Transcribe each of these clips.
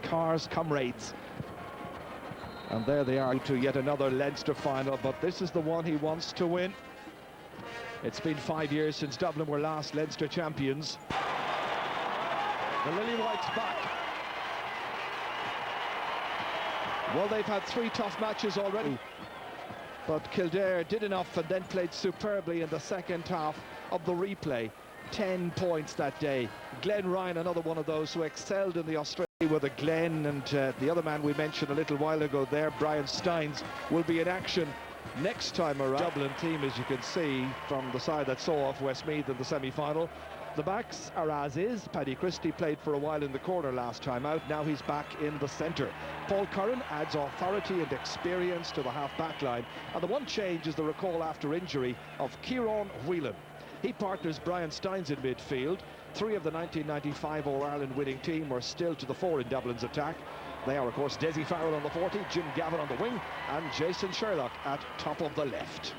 cars come raids. And there they are to yet another Leinster final, but this is the one he wants to win. It's been 5 years since Dublin were last Leinster champions. The Lily Whites back. Well, they've had 3 tough matches already, but Kildare did enough and then played superbly in the second half of the replay. 10 points that day. Glenn Ryan, another one of those who excelled in the Australia with a Glenn, and the other man we mentioned a little while ago there, Brian Steins, will be in action next time around. Dublin team, as you can see, from the side that saw off Westmeath in the semi-final. The backs are as is. Paddy Christie played for a while in the corner last time out. Now he's back in the centre. Paul Curran adds authority and experience to the half-back line. And the one change is the recall after injury of Kieran Whelan. He partners Brian Steins in midfield. 3 of the 1995 All-Ireland winning team are still to the fore in Dublin's attack. They are, of course, Desi Farrell on the 40, Jim Gavin on the wing, and Jason Sherlock at top of the left.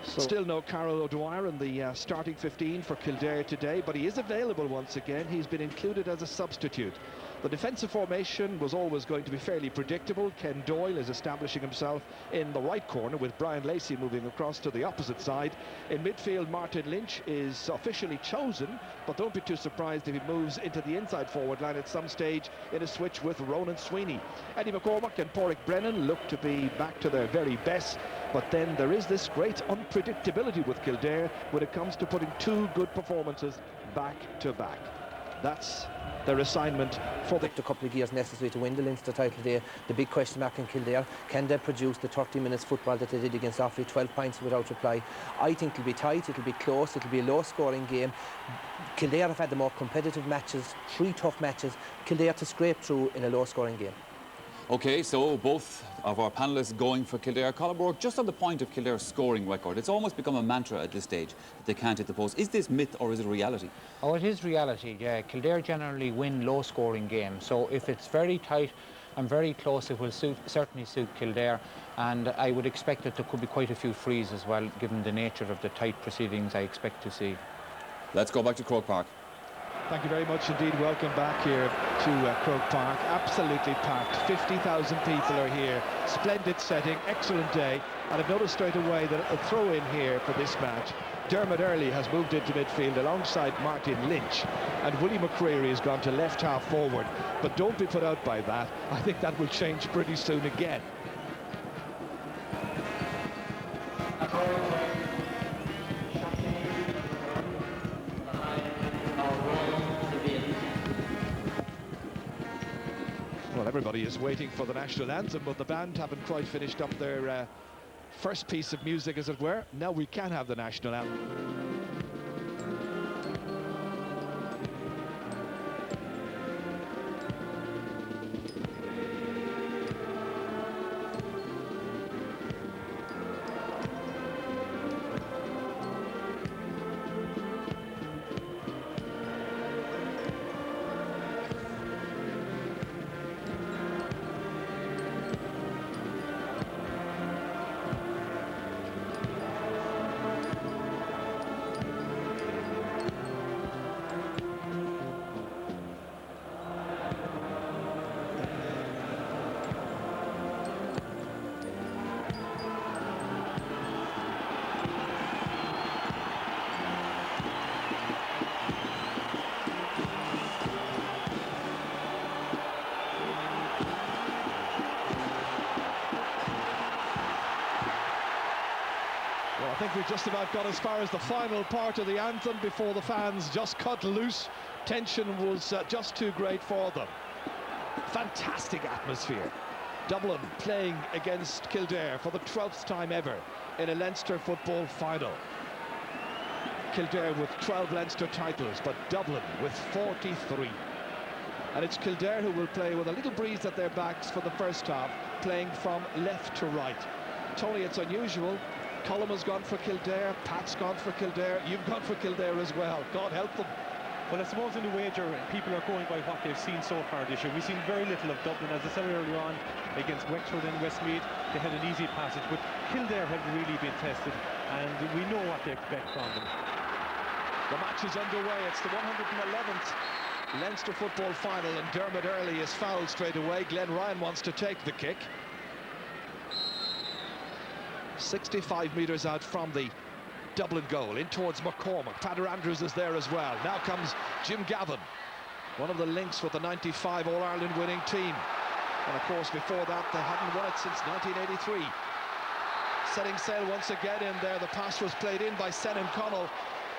Still no Carol O'Dwyer in the starting 15 for Kildare today, but he is available once again. He's been included as a substitute. The defensive formation was always going to be fairly predictable. Ken Doyle is establishing himself in the right corner, with Brian Lacey moving across to the opposite side. In midfield, Martin Lynch is officially chosen, but don't be too surprised if he moves into the inside forward line at some stage in a switch with Ronan Sweeney. Eddie McCormack and Porrick Brennan look to be back to their very best, but then there is this great unpredictability with Kildare when it comes to putting 2 good performances back to back. That's their assignment for the... A couple of years necessary to win the Leinster title there. The big question mark in Kildare, can they produce the 30 minutes football that they did against Offaly? 12 points without reply. I think it'll be tight, it'll be close, it'll be a low-scoring game. Kildare have had the more competitive matches, 3 tough matches. Kildare to scrape through in a low-scoring game. OK, so both of our panellists going for Kildare. Colin Burke, just on the point of Kildare's scoring record, it's almost become a mantra at this stage that they can't hit the post. Is this myth or is it reality? Oh, it is reality. Yeah, Kildare generally win low-scoring games, so if it's very tight and very close, it will certainly suit Kildare, and I would expect that there could be quite a few frees as well, given the nature of the tight proceedings I expect to see. Let's go back to Croke Park. Thank you very much indeed. Welcome back here to Croke Park. Absolutely packed. 50,000 people are here. Splendid setting, excellent day. And I've noticed straight away that a throw in here for this match. Dermot Earley has moved into midfield alongside Martin Lynch, and Willie McCreary has gone to left half forward. But don't be put out by that. I think that will change pretty soon again. Well, everybody is waiting for the national anthem, but the band haven't quite finished up their first piece of music, as it were. Now we can have the national anthem. I think we've just about got as far as the final part of the anthem before the fans just cut loose. Tension was just too great for them. Fantastic atmosphere. Dublin playing against Kildare for the 12th time ever in a Leinster football final. Kildare with 12 Leinster titles, but Dublin with 43. And it's Kildare who will play with a little breeze at their backs for the first half, playing from left to right. Tony, it's unusual. Colm has gone for Kildare, Pat's gone for Kildare, you've gone for Kildare as well. God help them. Well, I suppose in the wager, people are going by what they've seen so far this year. We've seen very little of Dublin, as I said earlier on, against Wexford and Westmeath. They had an easy passage, but Kildare have really been tested, and we know what they expect from them. The match is underway. It's the 111th Leinster football final, and Dermot Earley is fouled straight away. Glenn Ryan wants to take the kick. 65 metres out from the Dublin goal, in towards McCormack. Padder Andrews is there as well. Now comes Jim Gavin, one of the links with the 95 All-Ireland winning team. And of course, before that, they hadn't won it since 1983. Setting sail once again in there. The pass was played in by Senan Connell,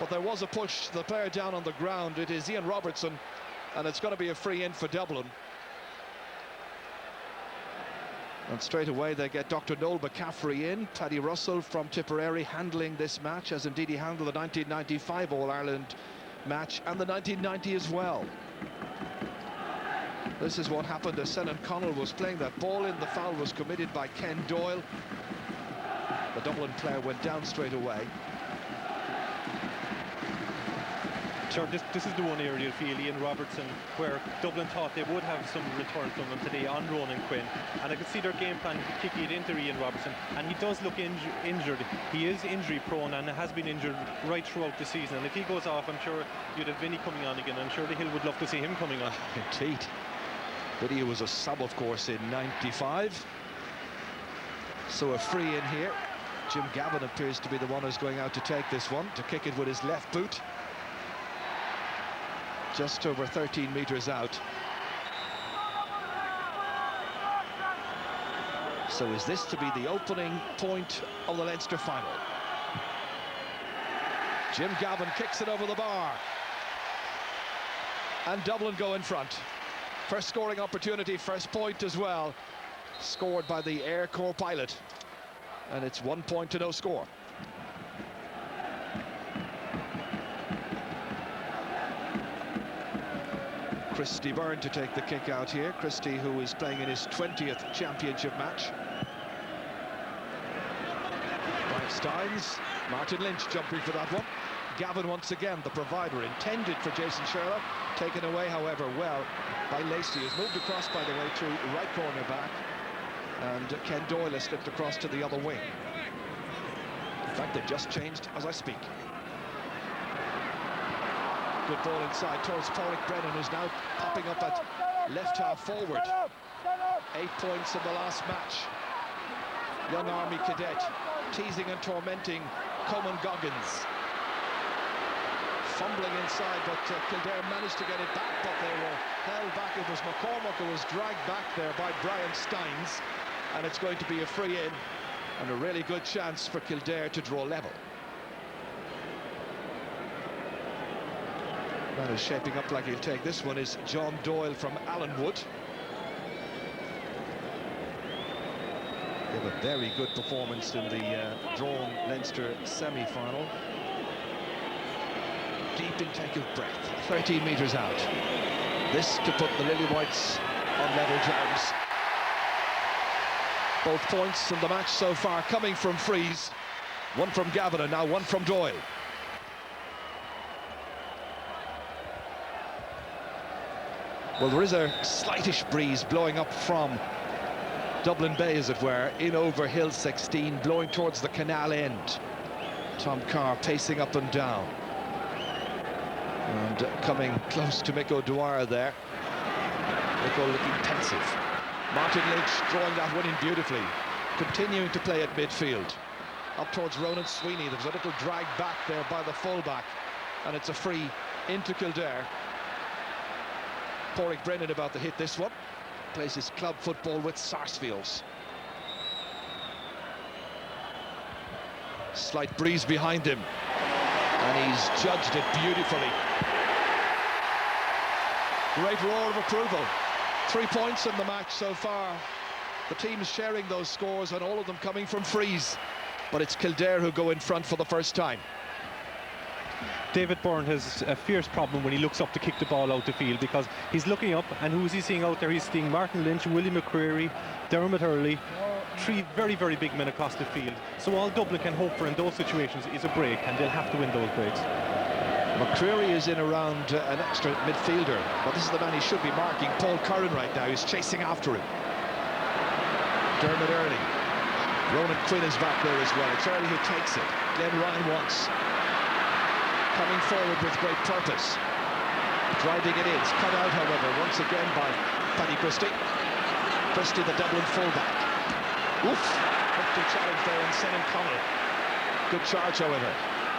but there was a push. The player down on the ground. It is Ian Robertson, and it's going to be a free in for Dublin. And straight away they get Dr. Noel McCaffrey in. Paddy Russell from Tipperary handling this match, as indeed he handled the 1995 All-Ireland match and the 1990 as well. This is what happened as Senan Connell was playing that ball in. The foul was committed by Ken Doyle. The Dublin player went down straight away. Sure, this is the one area, feel, Ian Robertson, where Dublin thought they would have some return from him today on Ronan Quinn, and I could see their game plan kicking it into Ian Robertson, and he does look injured. He is injury prone and has been injured right throughout the season, and if he goes off, I'm sure you'd have Vinny coming on again. I'm sure the Hill would love to see him coming on. Indeed. Vinny was a sub, of course, in 95. So a free in here. Jim Gavin appears to be the one who's going out to take this one, to kick it with his left boot. Just over 13 metres out. So is this to be the opening point of the Leinster final? Jim Gavin kicks it over the bar. And Dublin go in front. First scoring opportunity, first point as well. Scored by the Air Corps pilot. And it's 1 point to no score. Christy Byrne to take the kick out here. Christy, who is playing in his 20th championship match. Brian Steins, Martin Lynch jumping for that one. Gavin once again, the provider, intended for Jason Sherlock. Taken away, however, well by Lacey. Has moved across, by the way, to right corner back. And Ken Doyle has slipped across to the other wing. In fact, they've just changed as I speak. Good ball inside towards Pádraig Brennan, who's now popping up at left half forward. 8 points in the last match. Young Army cadet teasing and tormenting Coman Goggins. Fumbling inside, but Kildare managed to get it back, but they were held back. It was McCormack who was dragged back there by Brian Steins, and it's going to be a free in and a really good chance for Kildare to draw level. Man who's shaping up like he'll take this one is John Doyle from Allenwood. They have a very good performance in the drawn Leinster semi-final. Deep intake of breath, 13 metres out. This to put the Lily Whites on level terms. Both points in the match so far coming from frees. One from Gavin and now one from Doyle. Well, there is a slightish breeze blowing up from Dublin Bay, as it were, in over Hill 16, blowing towards the canal end. Tom Carr pacing up and down. And coming close to Mick O'Dwyer there. Mick looking pensive. Martin Lynch drawing that one in beautifully. Continuing to play at midfield. Up towards Ronan Sweeney. There's a little drag back there by the fullback. And it's a free into Kildare. Pádraig Brennan about to hit this one. Plays his club football with Sarsfields. Slight breeze behind him. And he's judged it beautifully. Great roar of approval. 3 points in the match so far. The teams sharing those scores and all of them coming from frees. But it's Kildare who go in front for the first time. David Byrne has a fierce problem when he looks up to kick the ball out the field, because he's looking up, and who is he seeing out there? He's seeing Martin Lynch, William McCreary, Dermot Earley, three very, very big men across the field. So all Dublin can hope for in those situations is a break, and they'll have to win those breaks. McCreary is in around an extra midfielder, but this is the man he should be marking. Paul Curran right now, he's chasing after him. Dermot Earley. Ronan Quinn is back there as well. It's Earley who takes it. Glenn Ryan wants. Coming forward with great purpose. Driving it in, it's cut out, however, once again by Paddy Christie. Christie, the Dublin fullback. Oof! Hefty challenge there in Senan Connell. Good charge, however.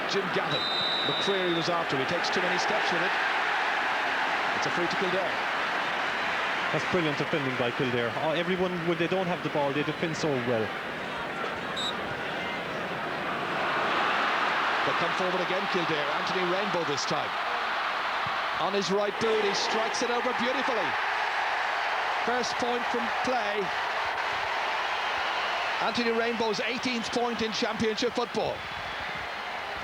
Jim Gavin. McCreary was after. He takes too many steps with it. It's a free to Kildare. That's brilliant defending by Kildare. Everyone, when they don't have the ball, they defend so well. They come forward again, Kildare. Anthony Rainbow this time. On his right boot, he strikes it over beautifully. First point from play. Anthony Rainbow's 18th point in championship football.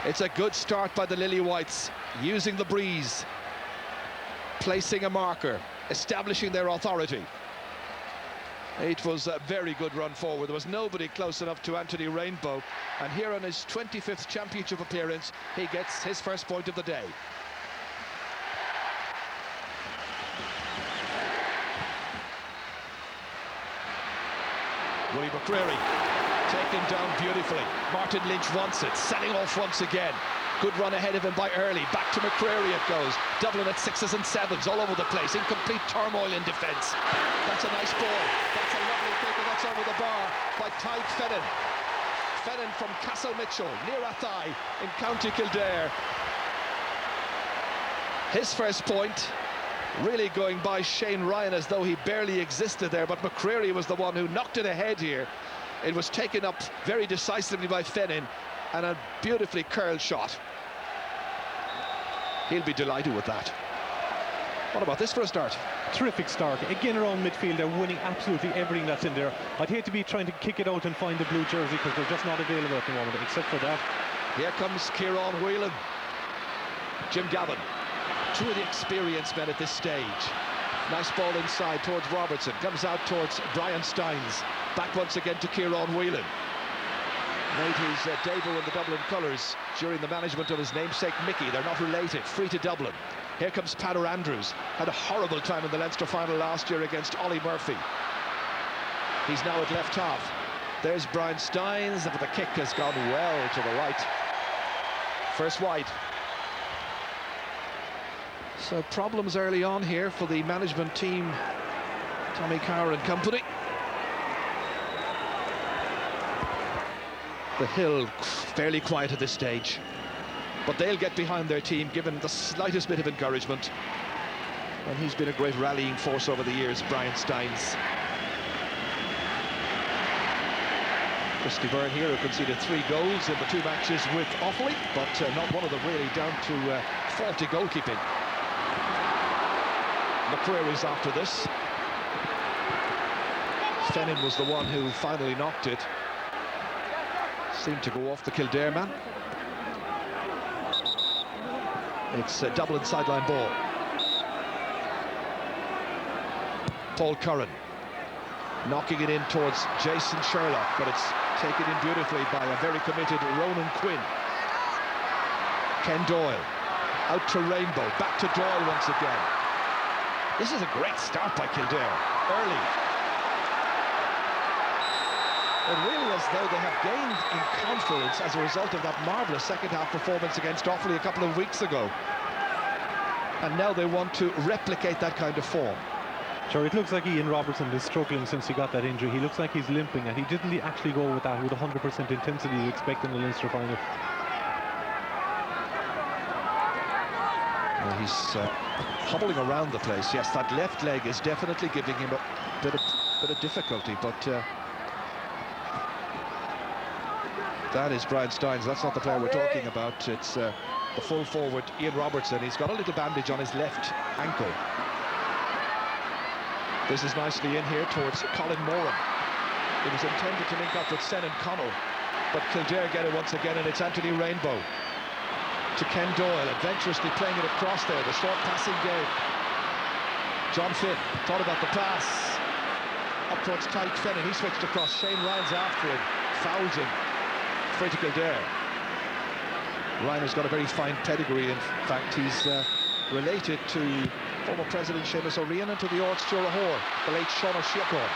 It's a good start by the Lily Whites, using the breeze, placing a marker, establishing their authority. It was a very good run forward. There was nobody close enough to Anthony Rainbow, and here on his 25th championship appearance, he gets his first point of the day. Willie McCreary taken down beautifully. Martin Lynch wants it, setting off once again. Good run ahead of him by Early. Back to McCreary it goes. Dublin at 6s and 7s all over the place. In complete turmoil in defence. That's a nice ball. That's a lovely kick, and that's over the bar by Tadhg Fennin. Fennin from Castle Mitchell, near Athy in County Kildare. His first point, really going by Shane Ryan as though he barely existed there, but McCreary was the one who knocked it ahead here. It was taken up very decisively by Fennin, and a beautifully curled shot. He'll be delighted with that. What about this for a start? Terrific start. Again around midfield, they're winning absolutely everything that's in there. I'd hate to be trying to kick it out and find the blue jersey because they're just not available at the moment, except for that. Here comes Kieran Whelan. Jim Gavin. Two of the experienced men at this stage. Nice ball inside towards Robertson. Comes out towards Brian Steins. Back once again to Kieran Whelan. Made his debut in the Dublin colours during the management of his namesake Mickey. They're not related. Free to Dublin. Here comes Padder Andrews. Had a horrible time in the Leinster final last year against Ollie Murphy. He's now at left half. There's Brian Steins, but the kick has gone well to the right. First wide. So problems early on here for the management team, Tommy Carr and company. The Hill fairly quiet at this stage, but they'll get behind their team given the slightest bit of encouragement. And he's been a great rallying force over the years, Brian Steins. Christy Byrne here, who conceded 3 goals in the 2 matches with Offaly, but not one of them really down to faulty goalkeeping. McCreary's after this. Fennin was the one who finally knocked it. Seemed to go off the Kildare man. It's a Dublin sideline ball. Paul Curran knocking it in towards Jason Sherlock, but it's taken in beautifully by a very committed Ronan Quinn. Ken Doyle out to Rainbow, back to Doyle once again. This is a great start by Kildare, early. It really as though they have gained in confidence as a result of that marvellous second-half performance against Offaly a couple of weeks ago. And now they want to replicate that kind of form. Sure, it looks like Ian Robertson is struggling since he got that injury. He looks like he's limping, and he didn't actually go with that with 100% intensity you expect in the Leinster final. Well, he's hobbling around the place. Yes, that left leg is definitely giving him a bit of difficulty, but that is Brian Steins. That's not the player we're talking about. It's the full forward, Ian Robertson. He's got a little bandage on his left ankle. This is nicely in here towards Colin Moran. It was intended to link up with Senan Connell, but Kildare get it once again, and it's Anthony Rainbow to Ken Doyle, adventurously playing it across there, the short passing game. John Finn thought about the pass up towards Tadhg Fennin. He switched across. Shane Ryan's after him, fouls him. Free to Kildare. Ryan has got a very fine pedigree. In fact, he's related to former President Seamus O'Riordan and to the Ort Stewart, the late Sean O'Sheacor.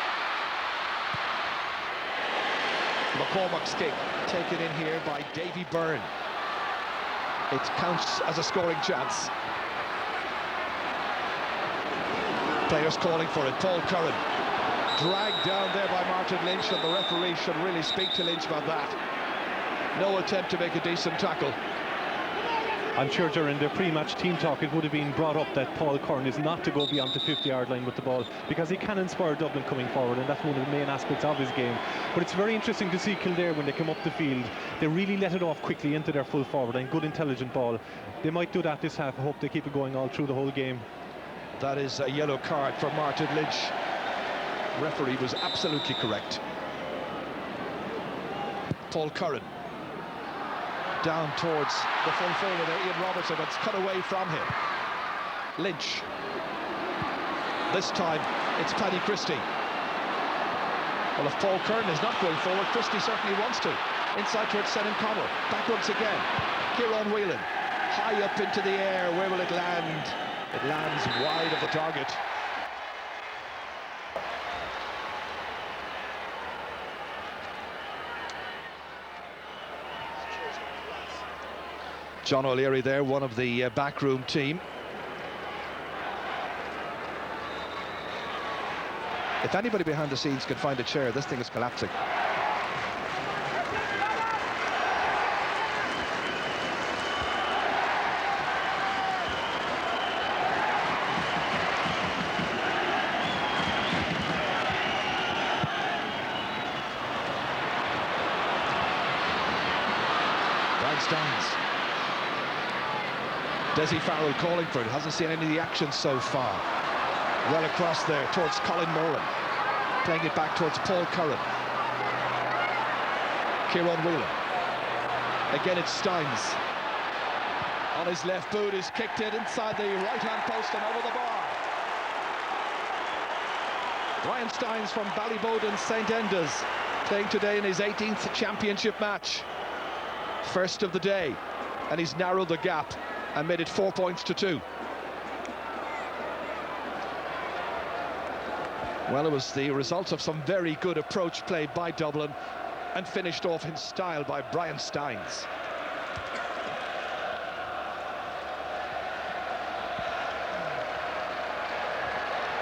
McCormack's kick taken in here by Davy Byrne. It counts as a scoring chance. Players calling for it. Paul Curran dragged down there by Martin Lynch, and the referee should really speak to Lynch about that. No attempt to make a decent tackle. I'm sure during the pre-match team talk it would have been brought up that Paul Curran is not to go beyond the 50-yard line with the ball, because he can inspire Dublin coming forward, and that's one of the main aspects of his game. But it's very interesting to see Kildare when they come up the field. They really let it off quickly into their full forward, and good intelligent ball. They might do that this half. I hope they keep it going all through the whole game. That is a yellow card for Martin Lynch. Referee was absolutely correct. Paul Curran down towards the full forward there, Ian Robertson, but it's cut away from him. Lynch. This time it's Paddy Christie. Well, if Paul Curran is not going forward, Christie certainly wants to. Inside towards Senan Connell. Backwards again. Kieran Whelan. High up into the air. Where will it land? It lands wide of the target. John O'Leary there, one of the backroom team. If anybody behind the scenes can find a chair, this thing is collapsing. Steins. Desi Farrell calling for it, hasn't seen any of the action so far. Well across there towards Colin Moran, playing it back towards Paul Curran. Kieran Whelan. Again it's Steins. On his left boot, is kicked it inside the right-hand post and over the bar. Ryan Steins from Ballybowden St Enda's, playing today in his 18th championship match. First of the day, and he's narrowed the gap and made it 4 points to 2. Well, it was the result of some very good approach play by Dublin, and finished off in style by Brian Steins.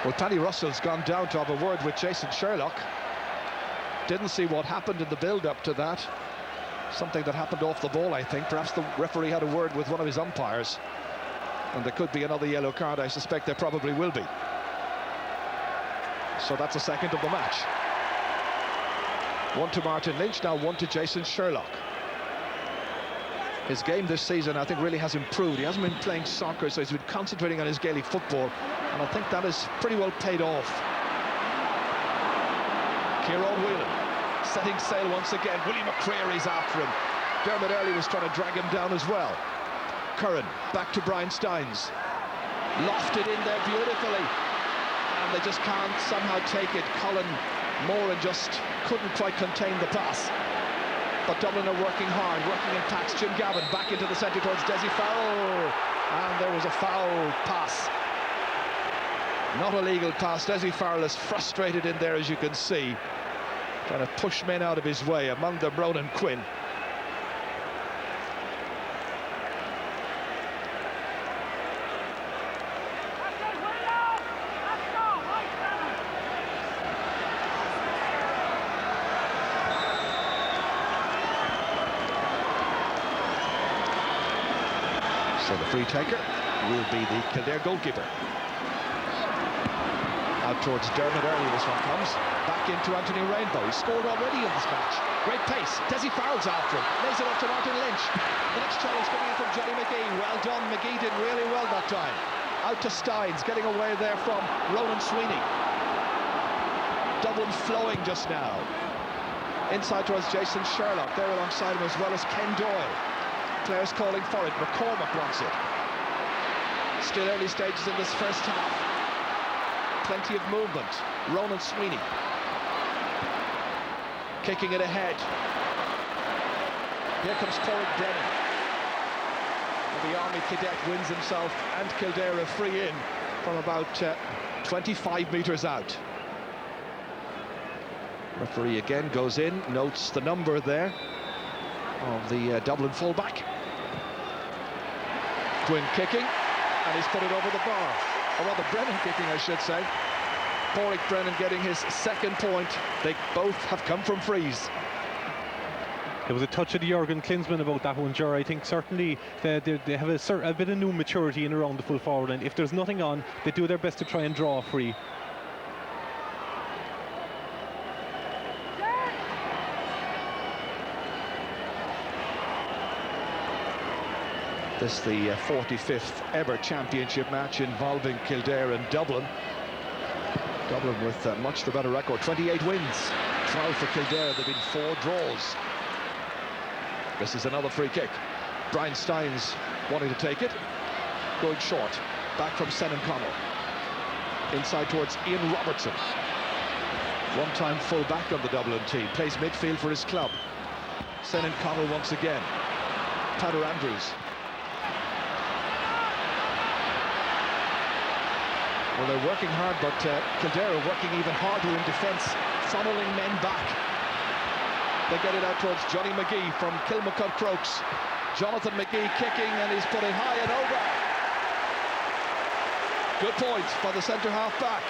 Well, Paddy Russell's gone down to have a word with Jason Sherlock. Didn't see what happened in the build-up to that. Something that happened off the ball, I think. Perhaps the referee had a word with one of his umpires, and there could be another yellow card. I suspect there probably will be. So that's a second of the match. One to Martin Lynch, now one to Jason Sherlock. His game this season, I think, really has improved. He hasn't been playing soccer, so he's been concentrating on his Gaelic football, and I think that has pretty well paid off. Kieran Whelan setting sail once again. Willie McCreary's after him. Dermot Earley was trying to drag him down as well. Curran back to Brian Steins. Lofted in there beautifully, and they just can't somehow take it. Colin Moran just couldn't quite contain the pass. But Dublin are working hard, working in packs. Jim Gavin back into the centre towards Desi Farrell, and there was a foul pass. Not a legal pass. Desi Farrell is frustrated in there, as you can see, trying to push men out of his way, among them Ronan Quinn. So the free taker will be the Kildare goalkeeper. Out towards Dermot Earley, this one comes. Back into Anthony Rainbow. He scored already in this match. Great pace. Desi Farrell's after him. Lays it up to Martin Lynch. The next challenge coming in from Johnny McGee. Well done. McGee did really well that time. Out to Steins, getting away there from Ronan Sweeney. Dublin flowing just now. Inside towards Jason Sherlock. There alongside him as well as Ken Doyle. Players calling for it. McCormack wants it. Still early stages in this first half. Plenty of movement. Ronan Sweeney kicking it ahead. Here comes Corrick Brennan. And the Army cadet wins himself and Kildare a free in from about 25 metres out. Referee again goes in, notes the number there of the Dublin fullback. Quinn kicking, and he's put it over the bar. or rather Brennan kicking, I should say. Porrick Brennan getting his second point. They both have come from frees. There was a touch of the Jurgen Klinsmann about that one, Ger. I think certainly they have a bit of new maturity in around the full forward, and if there's nothing on, they do their best to try and draw a free. This is the 45th ever championship match involving Kildare and Dublin. Dublin with much the better record, 28 wins. 12 for Kildare, they've been 4 draws. This is another free kick. Brian Steins wanting to take it. Going short. Back from Senan Connell. Inside towards Ian Robertson. One-time full back on the Dublin team. Plays midfield for his club. Senan Connell once again. Tyler Andrews. Well, they're working hard, but Kildare are working even harder in defence, funneling men back. They get it out towards Johnny McGee from Kilmacud Crokes. Jonathan McGee kicking, and he's putting high and over. Good point for the centre half back.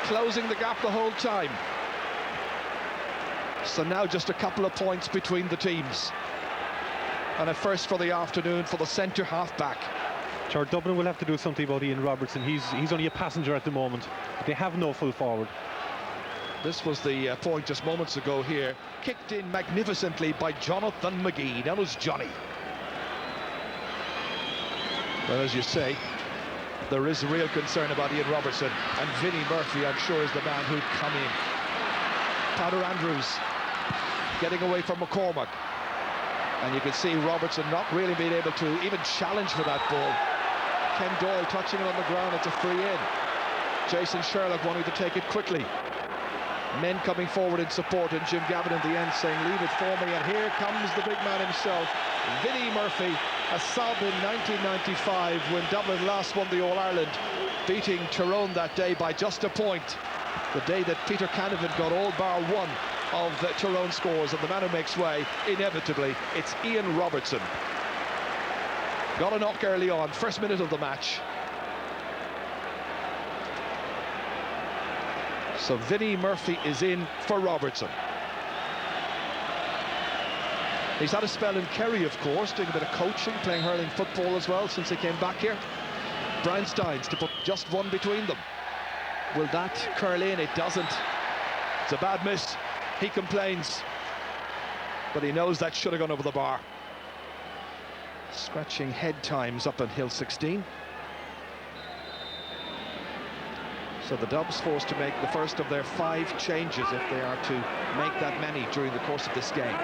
Closing the gap the whole time. So now just a couple of points between the teams. And a first for the afternoon for the centre half back. Sure, Dublin will have to do something about Ian Robertson. He's only a passenger at the moment. They have no full forward. This was the point just moments ago here. Kicked in magnificently by Jonathan McGee. Now it's Johnny. Well, as you say, there is real concern about Ian Robertson. And Vinnie Murphy, I'm sure, is the man who'd come in. Tyler Andrews getting away from McCormack. And you can see Robertson not really being able to even challenge for that ball. Ken Doyle touching it on the ground. It's a free in. Jason Sherlock wanting to take it quickly. Men coming forward in support, and Jim Gavin in the end saying, leave it for me. And here comes the big man himself, Vinnie Murphy, a sub in 1995 when Dublin last won the All-Ireland, beating Tyrone that day by just a point. The day that Peter Canavan got all bar one of the Tyrone scores, and the man who makes way, inevitably, it's Ian Robertson. Got a knock early on, first minute of the match. So Vinnie Murphy is in for Robertson. He's had a spell in Kerry, of course, doing a bit of coaching, playing hurling football as well since he came back here. Brian Steins to put just one between them. Will that curl in? It doesn't. It's a bad miss. He complains, but he knows that should have gone over the bar. Scratching head times up on Hill 16. So the Dubs forced to make the first of their 5 changes if they are to make that many during the course of this game.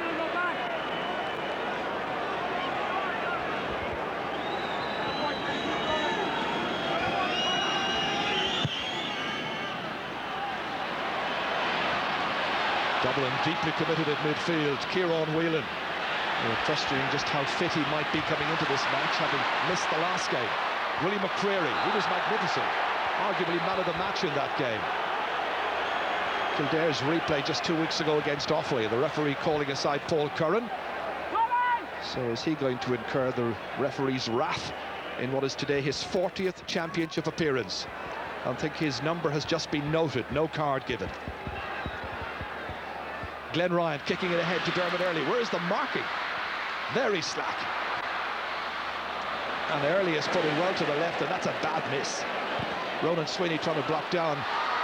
Dublin deeply committed at midfield. Kieran Whelan, we're questioning just how fit he might be coming into this match, having missed the last game. Willie McCreary, he was magnificent, arguably man of the match in that game. Kildare's replay just 2 weeks ago against Offaly, the referee calling aside Paul Curran. So is he going to incur the referee's wrath in what is today his 40th championship appearance? I think his number has just been noted, no card given. Glenn Ryan kicking it ahead to Dermot Early. Where is the marking? Very slack. And Early is putting well to the left, and that's a bad miss. Ronan Sweeney trying to block down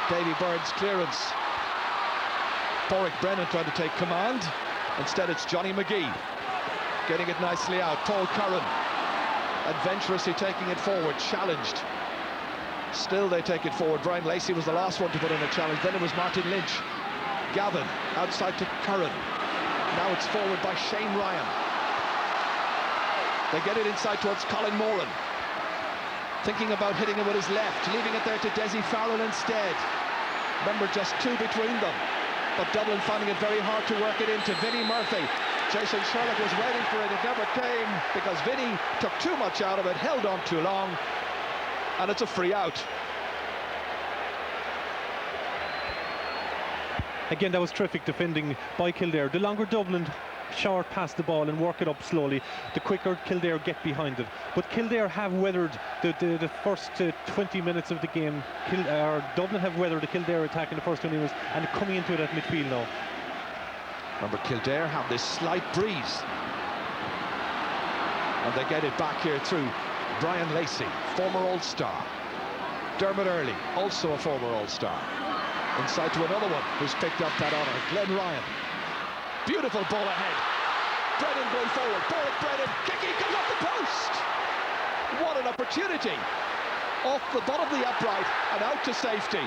Davy Byrne's clearance. Porrick Brennan trying to take command. Instead it's Johnny McGee getting it nicely out. Paul Curran adventurously taking it forward, challenged. Still they take it forward. Brian Lacey was the last one to put in a challenge. Then it was Martin Lynch. Gavin outside to Curran. Now it's forward by Shane Ryan. They get it inside towards Colin Moran. Thinking about hitting it with his left, leaving it there to Desi Farrell instead. Remember, just 2 between them. But Dublin finding it very hard to work it into Vinnie Murphy. Jason Sherlock was waiting for it. It never came because Vinnie took too much out of it, held on too long, and it's a free out. Again, that was terrific defending by Kildare. The longer Dublin short pass the ball and work it up slowly, the quicker Kildare get behind it. But Kildare have weathered the first 20 minutes of the game. Dublin have weathered the Kildare attack in the first 20 minutes and coming into it at midfield now. Remember, Kildare have this slight breeze. And they get it back here through Brian Lacey, former All-Star. Dermot Early, also a former All-Star. Inside to another one who's picked up that honour, Glenn Ryan. Beautiful ball ahead. Brennan going forward. Brennan kicking, comes off the post. What an opportunity. Off the bottom of the upright and out to safety.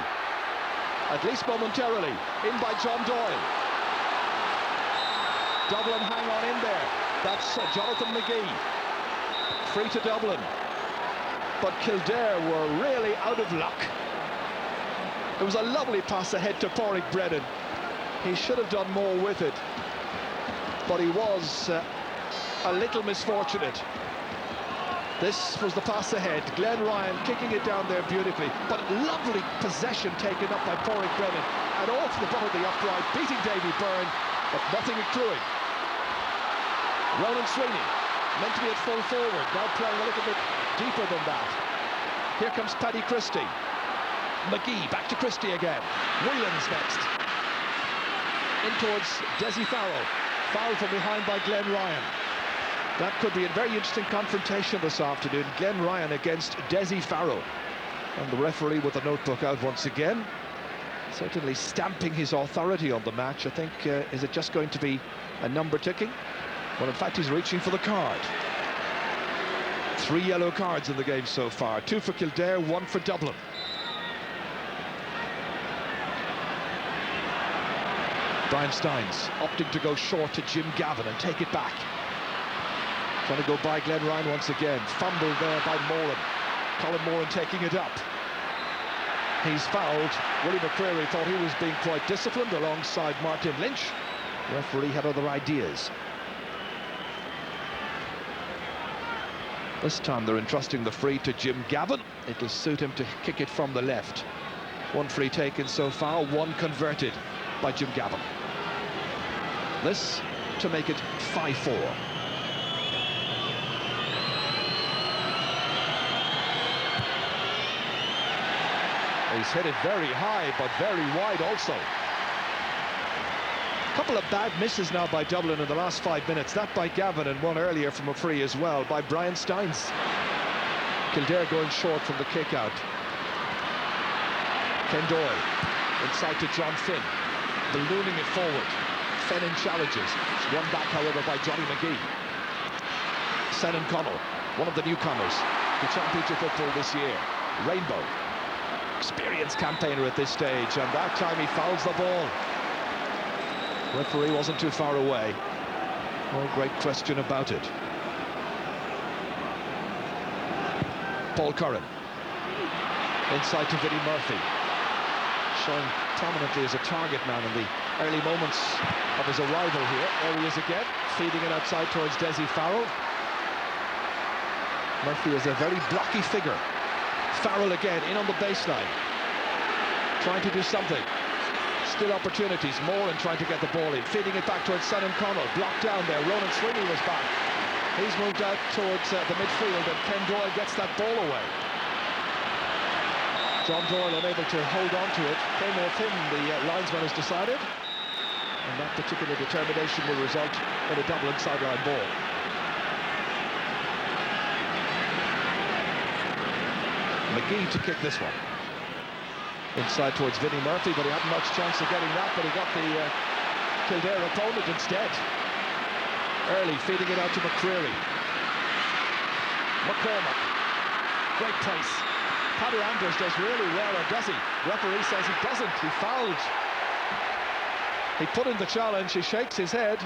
At least momentarily. In by John Doyle. Dublin hang on in there. That's Jonathan McGee. Free to Dublin. But Kildare were really out of luck. It was a lovely pass ahead to Pádraig Brennan. He should have done more with it, but he was a little misfortunate. This was the pass ahead. Glenn Ryan kicking it down there beautifully, but lovely possession taken up by Pádraig Brennan and off the bottom of the upright, beating Davy Byrne, but nothing accruing. Ronan Sweeney, meant to be at full forward, now playing a little bit deeper than that. Here comes Paddy Christie. McGee, back to Christie again. Whelan's next. In towards Desi Farrell. Foul from behind by Glenn Ryan. That could be a very interesting confrontation this afternoon. Glenn Ryan against Desi Farrell. And the referee with the notebook out once again. Certainly stamping his authority on the match. I think, is it just going to be a number ticking? Well, in fact, he's reaching for the card. 3 yellow cards in the game so far. 2 for Kildare, 1 for Dublin. Brian Steins opting to go short to Jim Gavin and take it back. Trying to go by Glenn Ryan once again. Fumbled there by Moran. Colin Moran taking it up. He's fouled. Willie McCreary thought he was being quite disciplined alongside Martin Lynch. The referee had other ideas. This time they're entrusting the free to Jim Gavin. It'll suit him to kick it from the left. 1 free taken so far, 1 converted by Jim Gavin. This to make it 5-4. He's hit it very high, but very wide also. A couple of bad misses now by Dublin in the last 5 minutes. That by Gavin and one earlier from a free as well by Brian Steins. Kildare going short from the kick out. Ken Doyle inside to John Finn, ballooning it forward. Fennin challenges. It's won back, however, by Johnny McGee. Senan Connell, one of the newcomers to championship football this year. Rainbow, experienced campaigner at this stage, and that time he fouls the ball. Referee wasn't too far away. No great question about it. Paul Curran inside to Vinnie Murphy, showing prominently as a target man in the early moments of his arrival here. There he is again, feeding it outside towards Desi Farrell. Murphy is a very blocky figure. Farrell again in on the baseline, trying to do something. Still opportunities. Moran trying to get the ball in, feeding it back towards Senan Connell. Blocked down there. Ronan Sweeney was back. He's moved out towards the midfield, and Ken Doyle gets that ball away. John Doyle unable to hold on to it. Came off him, the linesman has decided. And that particular determination will result in a Dublin sideline ball. McGee to kick this one. Inside towards Vinnie Murphy, but he hadn't much chance of getting that, but he got the Kildare opponent instead. Early feeding it out to McCreary. McCormack. Great place. Paddy Anders does really well, or does he? Referee says he doesn't. He fouled. He put in the challenge. He shakes his head.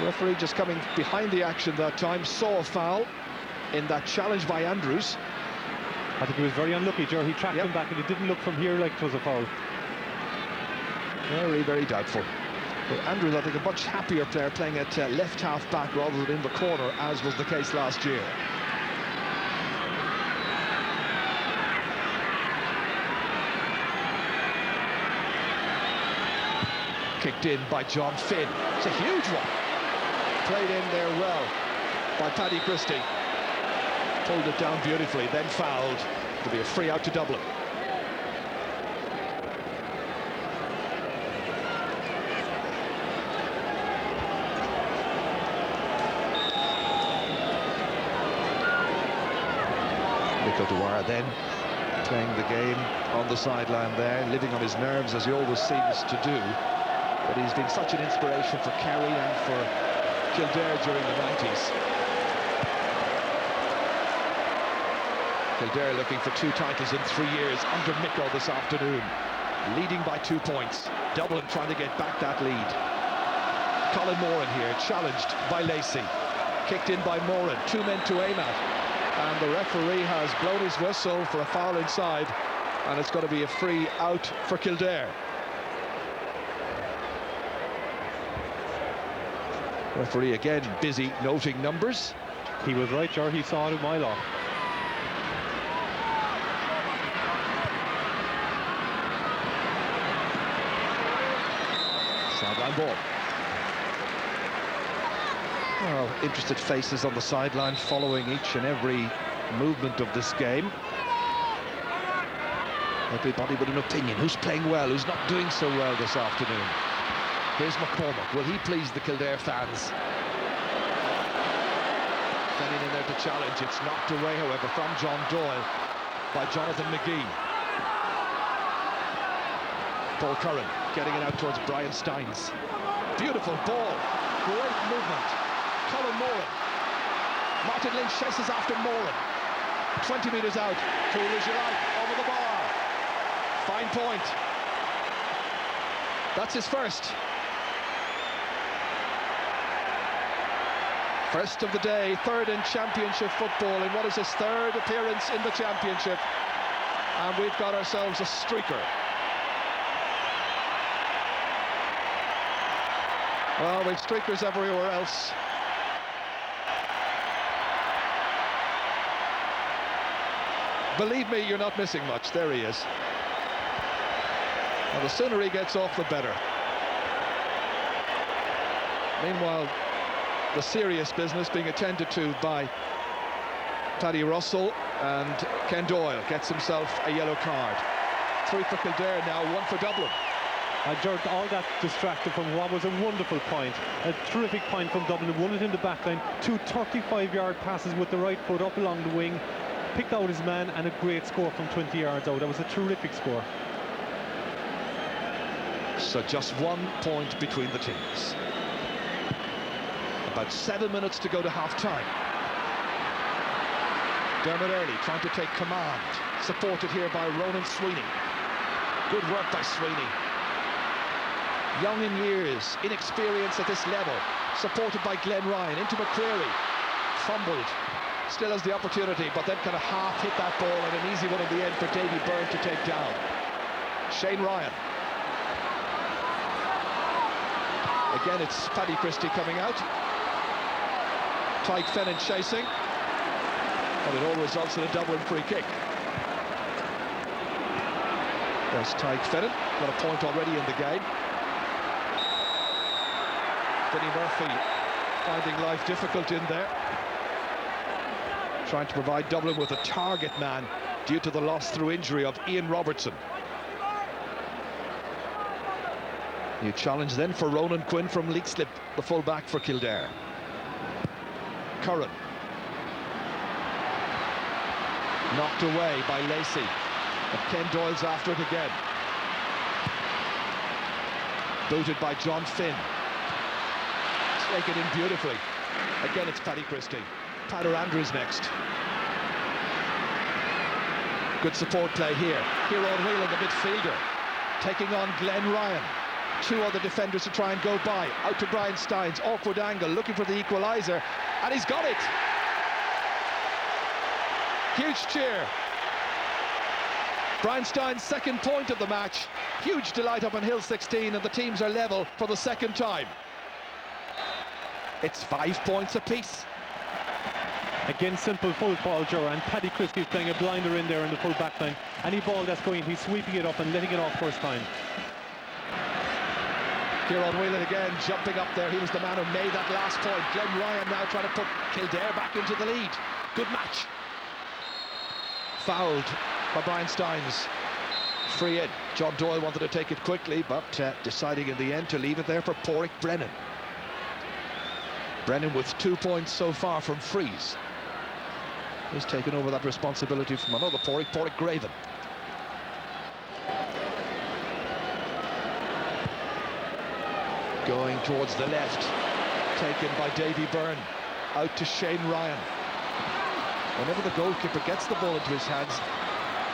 Referee just coming behind the action that time, saw a foul in that challenge by Andrews. I think he was very unlucky, Joe. He tracked him back and it didn't look from here like it was a foul. Very, very doubtful. But Andrews, I think, a much happier player playing at left half back rather than in the corner, as was the case last year. Kicked in by John Finn. It's a huge one. Played in there well by Paddy Christie. Pulled it down beautifully, then fouled. It'll be a free out to Dublin. Nico Dwyer then playing the game on the sideline there, living on his nerves as he always seems to do. But he's been such an inspiration for Kerry and for Kildare during the 90s. Kildare looking for 2 titles in 3 years under Micko this afternoon, leading by 2 points. Dublin trying to get back that lead. Colin Moran here, challenged by Lacey. Kicked in by Moran, 2 men to aim at. And the referee has blown his whistle for a foul inside, and it's going to be a free out for Kildare. Referee again busy noting numbers. He was right, sure, he saw it a mile off. Sideline ball. Well, interested faces on the sideline following each and every movement of this game. Everybody with an opinion. Who's playing well, who's not doing so well this afternoon? Here's McCormack. Will he please the Kildare fans? Getting in there to challenge. It's knocked away, however, from John Doyle by Jonathan McGee. Paul Curran getting it out towards Brian Steins. Beautiful ball. Great movement. Colin Moran. Martin Lynch chases after Moran. 20 metres out. Cool as you like. Over the bar. Fine point. That's his first. First of the day, third in championship football in what is his 3rd appearance in the championship. And we've got ourselves a streaker. Well, we've streakers everywhere else. Believe me, you're not missing much. There he is. Well, the sooner he gets off, the better. Meanwhile, the serious business being attended to by Paddy Russell, and Ken Doyle gets himself a yellow card. 3 for Kildare now, 1 for Dublin. George, all that distracted from what was a wonderful point. A terrific point from Dublin. Won it in the back line. 2 35-yard passes with the right foot up along the wing. Picked out his man, and a great score from 20 yards out. That was a terrific score. So just 1 point between the teams. About 7 minutes to go to half-time. Dermot Earley trying to take command. Supported here by Ronan Sweeney. Good work by Sweeney. Young in years, inexperienced at this level. Supported by Glenn Ryan into McCreary. Fumbled. Still has the opportunity, but then kind of half hit that ball, and an easy one in the end for Davy Byrne to take down. Shane Ryan. Again, it's Paddy Christie coming out. Tyke Fennan chasing. And it all results in a Dublin free kick. There's Tyke Fennan. Got a point already in the game. Vinnie Murphy finding life difficult in there. Trying to provide Dublin with a target man due to the loss through injury of Ian Robertson. New challenge then for Ronan Quinn from Leixlip, the full-back for Kildare. Curran. Knocked away by Lacey. And Ken Doyle's after it again. Booted by John Finn. Taken in beautifully. Again, it's Paddy Christie. Pader Andrews next. Good support play here. Kieran Whelan, the midfielder, taking on Glenn Ryan. 2 other defenders to try and go by. Out to Brian Steins, awkward angle, looking for the equaliser, and he's got it. Huge cheer. Brian Steins' 2nd point of the match. Huge delight up on Hill 16, and the teams are level for the 2nd time. It's 5 points apiece. Again, simple football, Joe, and Paddy Christie is playing a blinder in there in the full back line. Any ball that's going, he's sweeping it up and letting it off first time. Kieran Whelan again jumping up there. He was the man who made that last point. Glenn Ryan now trying to put Kildare back into the lead. Good match. Fouled by Brian Steins. Free in. John Doyle wanted to take it quickly, but deciding in the end to leave it there for Pádraig Brennan. Brennan with 2 points so far from frees. He's taken over that responsibility from another Pádraig Graven. Going towards the left, taken by Davy Byrne, out to Shane Ryan. Whenever the goalkeeper gets the ball into his hands,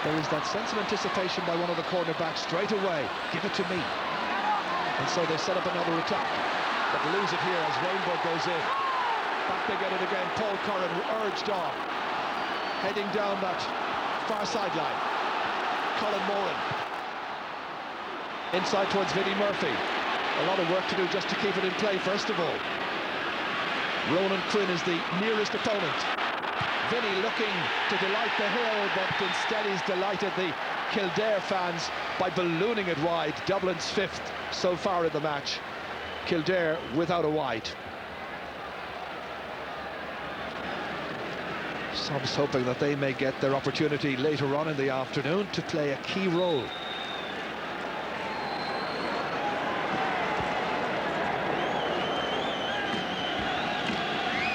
there is that sense of anticipation by one of the cornerbacks straight away. Give it to me. And so they set up another attack, but lose it here as Rainbow goes in. Back they get it again. Paul Curran urged on, heading down that far sideline. Colin Moran inside towards Vinnie Murphy. A lot of work to do just to keep it in play, first of all. Ronan Quinn is the nearest opponent. Vinnie looking to delight the hill, but instead he's delighted the Kildare fans by ballooning it wide. Dublin's 5th so far in the match. Kildare without a wide. Subs hoping that they may get their opportunity later on in the afternoon to play a key role.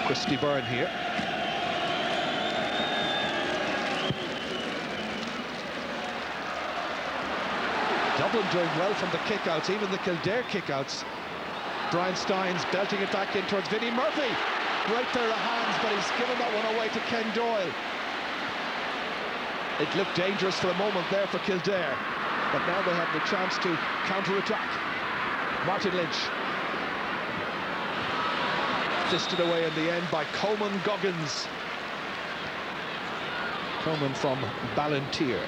Christy Byrne here. Dublin doing well from the kickouts, even the Kildare kickouts. Brian Steins belting it back in towards Vinnie Murphy. Great pair of hands, but he's given that one away to Ken Doyle. It looked dangerous for a moment there for Kildare, but now they have the chance to counter-attack. Martin Lynch. Fisted away in the end by Coleman Goggins. Coleman from Ballantyre.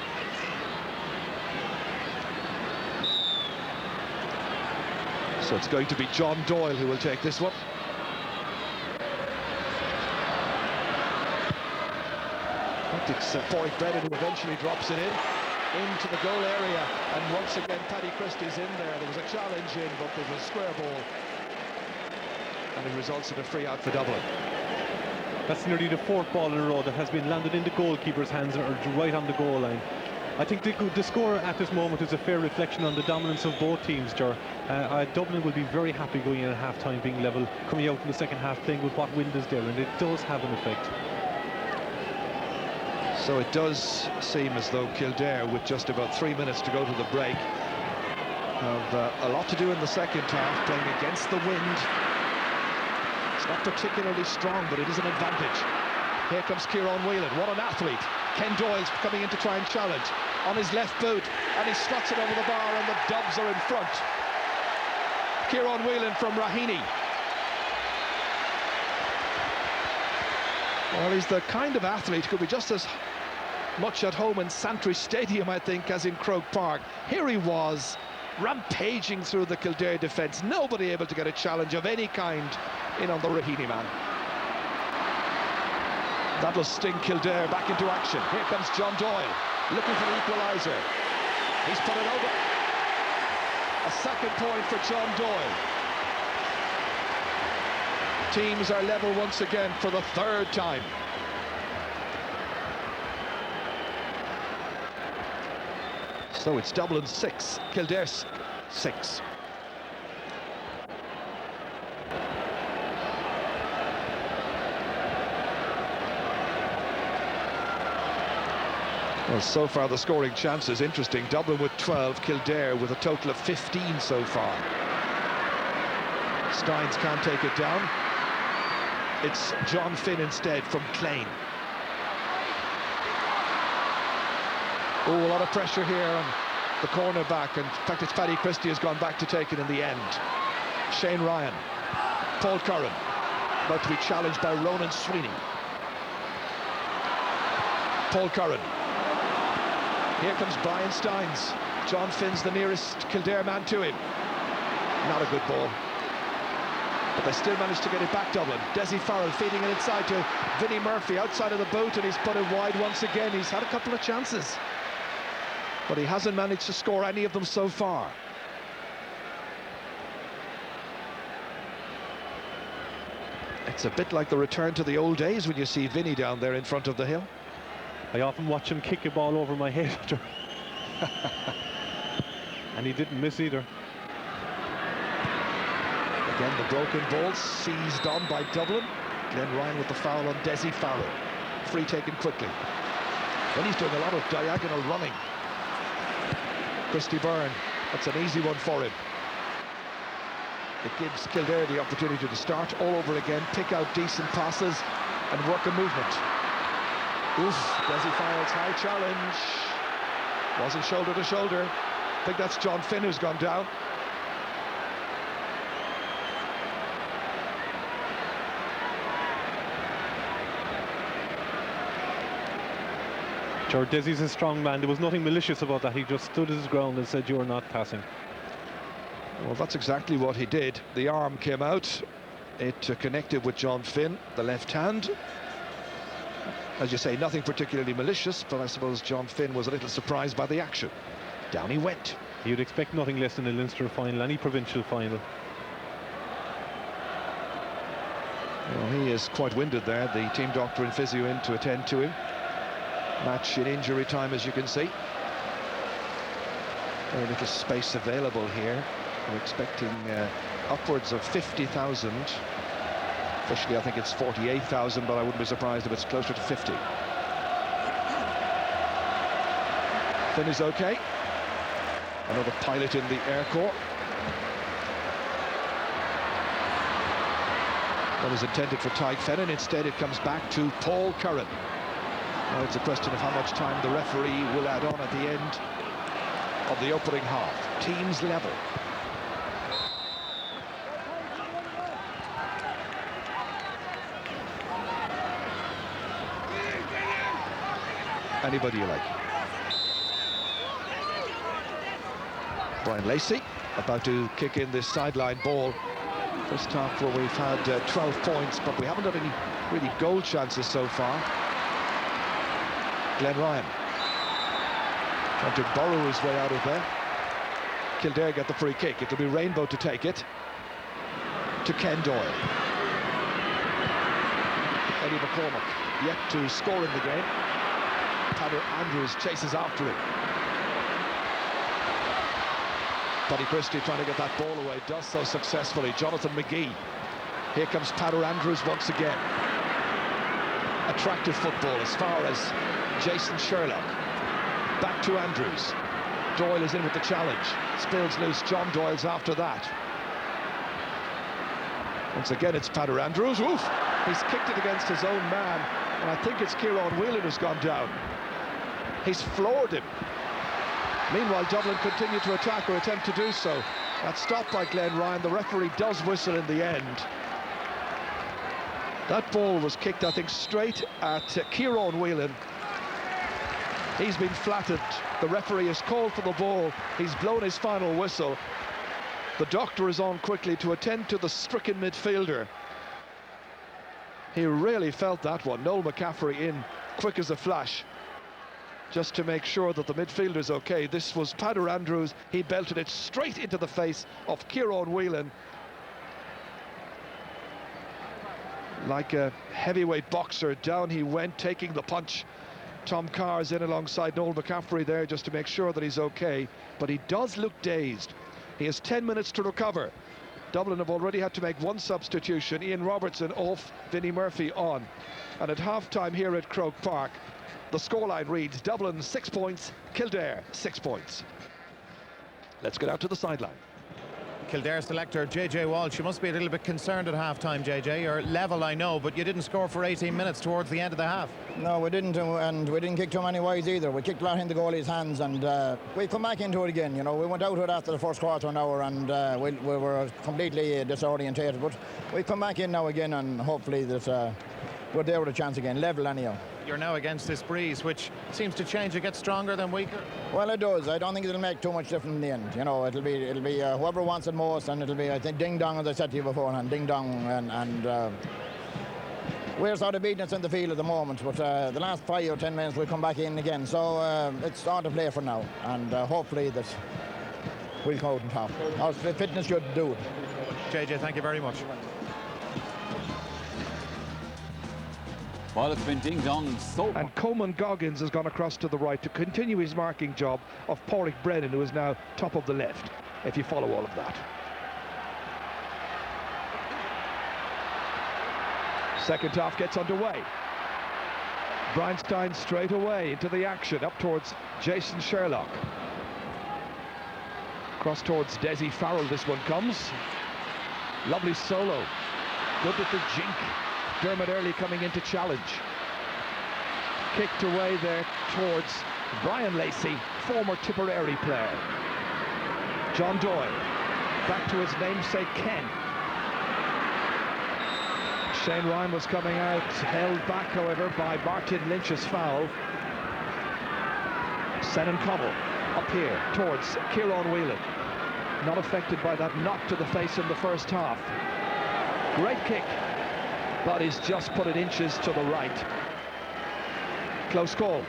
So it's going to be John Doyle who will take this one. It's Pádraig Brennan who eventually drops it into the goal area, and once again Paddy Christie's in there. There was a challenge in, but there was a square ball, and it results in a free out for Dublin. That's nearly the 4th ball in a row that has been landed in the goalkeeper's hands or right on the goal line. I think the score at this moment is a fair reflection on the dominance of both teams, Ger. Dublin will be very happy going in at half-time, being level, coming out in the second half, playing with what wind is there, and it does have an effect. So it does seem as though Kildare, with just about 3 minutes to go to the break, have a lot to do in the second half, playing against the wind. It's not particularly strong, but it is an advantage. Here comes Kieran Whelan, what an athlete. Ken Doyle's coming in to try and challenge. On his left boot, and he struts it over the bar, and the Dubs are in front. Kieran Whelan from Raheny. Well, he's the kind of athlete who could be just as much at home in Santry Stadium, I think, as in Croke Park. Here he was, rampaging through the Kildare defence. Nobody able to get a challenge of any kind in on the Raheny man. That'll sting Kildare back into action. Here comes John Doyle, looking for the equaliser. He's put it over. A second point for John Doyle. Teams are level once again for the 3rd time. So it's Dublin 6, Kildare 6. Well, so far the scoring chance is interesting. Dublin with 12, Kildare with a total of 15 so far. Steins can't take it down. It's John Finn instead from Clane. Oh, a lot of pressure here on the cornerback, and in fact it's Paddy Christie has gone back to take it in the end. Shane Ryan, Paul Curran, about to be challenged by Ronan Sweeney. Paul Curran. Here comes Brian Steins. John Finn's the nearest Kildare man to him. Not a good ball, but they still managed to get it back, Dublin. Desi Farrell feeding it inside to Vinnie Murphy outside of the boot, and he's put it wide once again. He's had a couple of chances, but he hasn't managed to score any of them so far. It's a bit like the return to the old days when you see Vinny down there in front of the hill. I often watch him kick a ball over my head. And he didn't miss either. Again, the broken ball seized on by Dublin. Glenn Ryan with the foul on Desi Farrell. Free taken quickly. Then he's doing a lot of diagonal running. Christy Byrne, that's an easy one for him. It gives Kildare the opportunity to start all over again, pick out decent passes and work a movement. Oof, Desi Farrell's high challenge. Wasn't shoulder to shoulder. I think that's John Finn who's gone down. Sure, Desi's a strong man. There was nothing malicious about that. He just stood his ground and said, "You're not passing." Well, that's exactly what he did. The arm came out. It connected with John Finn, the left hand. As you say, nothing particularly malicious, but I suppose John Finn was a little surprised by the action. Down he went. You'd expect nothing less than a Leinster final, any provincial final. Well, he is quite winded there. The team doctor and physio in to attend to him. Match in injury time, as you can see. Very little space available here. We're expecting upwards of 50,000. Officially, I think it's 48,000, but I wouldn't be surprised if it's closer to 50. Finn is okay. Another pilot in the Air Corps. That was intended for Tyke Fennan. Instead, it comes back to Paul Curran. Now it's a question of how much time the referee will add on at the end of the opening half. Teams level. Anybody you like. Brian Lacey about to kick in this sideline ball. First half where we've had 12 points, but we haven't had any really goal chances so far. Glenn Ryan trying to burrow his way out of there. Kildare get the free kick. It'll be Rainbow to take it. To Ken Doyle. Eddie McCormack yet to score in the game. Padder Andrews chases after him. Buddy Christie trying to get that ball away, does so successfully. Jonathan McGee. Here comes Padder Andrews once again. Attractive football as far as Jason Sherlock. Back to Andrews. Doyle is in with the challenge. Spills loose. John Doyle's after that. Once again, it's Padder Andrews. Oof! He's kicked it against his own man, and I think it's Kieran Whelan who's gone down. He's floored him. Meanwhile, Dublin continue to attack or attempt to do so. That's stopped by Glenn Ryan. The referee does whistle in the end. That ball was kicked, I think, straight at Kieran Whelan. He's been flattened. The referee has called for the ball. He's blown his final whistle. The doctor is on quickly to attend to the stricken midfielder. He really felt that one. Noel McCaffrey in quick as a flash, just to make sure that the midfielder's okay. This was Padder Andrews. He belted it straight into the face of Kieran Whelan. Like a heavyweight boxer, down he went, taking the punch. Tom Carr's in alongside Noel McCaffrey there just to make sure that he's okay, but he does look dazed. He has 10 minutes to recover. Dublin have already had to make one substitution. Ian Robertson off, Vinnie Murphy on. And at half-time here at Croke Park, the scoreline reads Dublin 6 points, Kildare 6 points. Let's get out to the sideline. Kildare selector JJ Walsh, you must be a little bit concerned at half-time, JJ. You're level, I know, but you didn't score for 18 minutes towards the end of the half. No, we didn't, and we didn't kick too many wides either. We kicked a lot in the goalie's hands, and we come back into it again. You know, we went out of it after the first quarter an hour, and we were completely disorientated. But we come back in now again, and hopefully that we're there with a chance again. Level anyhow. You're now against this breeze, which seems to change. It gets stronger than weaker. Well, it does. I don't think it'll make too much difference in the end. You know, it'll be whoever wants it most, and it'll be, I think, ding dong, as I said to you beforehand, ding dong, and we're sort of beating us in the field at the moment, but the last 5 or 10 minutes we'll come back in again. So it's on to play for now, and hopefully that we'll come out on top. Our fitness should do it. JJ, thank you very much. Well, it's been ding-dong so far. And Coleman Goggins has gone across to the right to continue his marking job of Pádraig Brennan, who is now top of the left, if you follow all of that. Second half gets underway. Brian Stein straight away into the action, up towards Jason Sherlock. Cross towards Desi Farrell, this one comes. Lovely solo. Good little jink. Dermot Earley coming in to challenge. Kicked away there towards Brian Lacey, former Tipperary player. John Doyle, back to his namesake Ken. Shane Ryan was coming out, held back, however, by Martin Lynch's foul. Senan Connell up here towards Kieran Whelan. Not affected by that knock to the face in the first half. Great kick, but he's just put it inches to the right. Close call.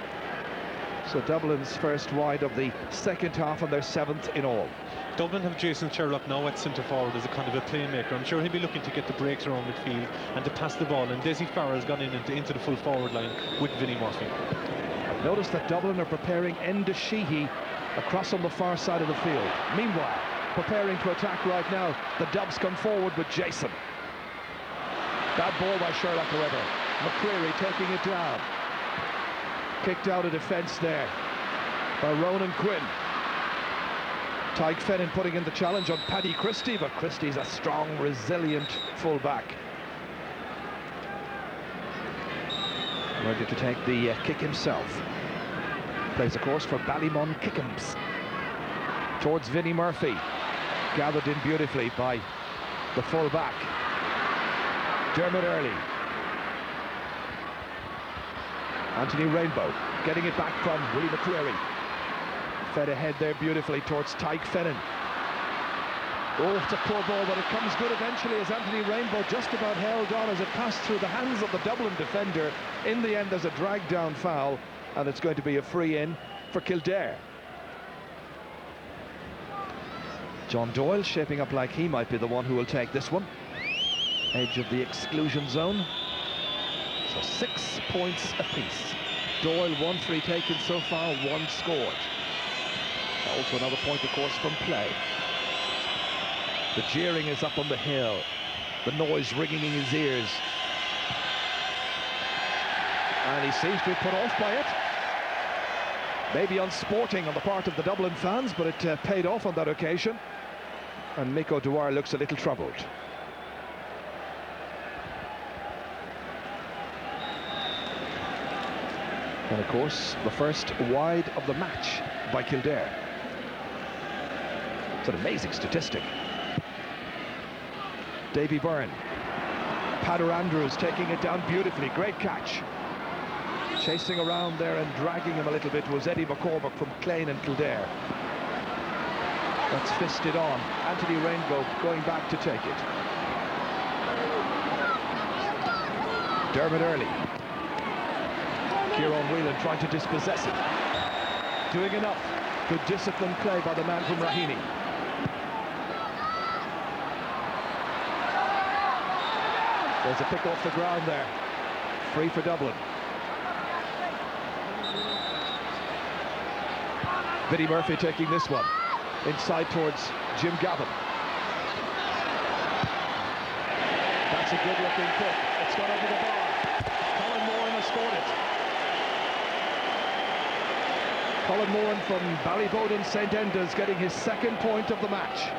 So Dublin's first wide of the second half and their 7th in all. Dublin have Jason Sherlock now at centre forward as a kind of a playmaker. I'm sure he'll be looking to get the breaks around midfield and to pass the ball. And Desi Farrell's gone in into the full forward line with Vinnie Murphy. I've noticed that Dublin are preparing Enda Sheehy across on the far side of the field. Meanwhile, preparing to attack right now, the Dubs come forward with Jason. Bad ball by Sherlock, however. McCreary taking it down. Kicked out of defence there by Ronan Quinn. Tyke Fennin putting in the challenge on Paddy Christie, but Christie's a strong, resilient full-back. Ready to take the kick himself. Plays, of course, for Ballymon Kickham's. Towards Vinnie Murphy. Gathered in beautifully by the full-back. Dermot Earley. Anthony Rainbow getting it back from Willie McCreary. Fed ahead there beautifully towards Tyke Fennin. Oh, it's a poor ball, but it comes good eventually as Anthony Rainbow just about held on as it passed through the hands of the Dublin defender. In the end, there's a drag-down foul, and it's going to be a free-in for Kildare. John Doyle shaping up like he might be the one who will take this one. Edge of the exclusion zone. So 6 points apiece. Doyle 1 free taken so far, 1 scored. Also another point, of course, from play. The jeering is up on the hill. The noise ringing in his ears. And he seems to be put off by it. Maybe unsporting on the part of the Dublin fans, but it paid off on that occasion. And Mick O'Dwyer looks a little troubled. And of course, the first wide of the match by Kildare. It's an amazing statistic. Davy Byrne. Padder Andrews taking it down beautifully. Great catch. Chasing around there and dragging him a little bit was Eddie McCormick from Clane and Kildare. That's fisted on. Anthony Rainbow going back to take it. Dermot Earley. Kieran Whelan trying to dispossess it. Doing enough. Good disciplined play by the man from Raheny. There's a pick off the ground there. Free for Dublin. Vinnie Murphy taking this one. Inside towards Jim Gavin. That's a good looking kick. It's gone over the bar. Colin Moran has scored it. Colin Moran from Ballybowden St Enda's getting his 2nd point of the match.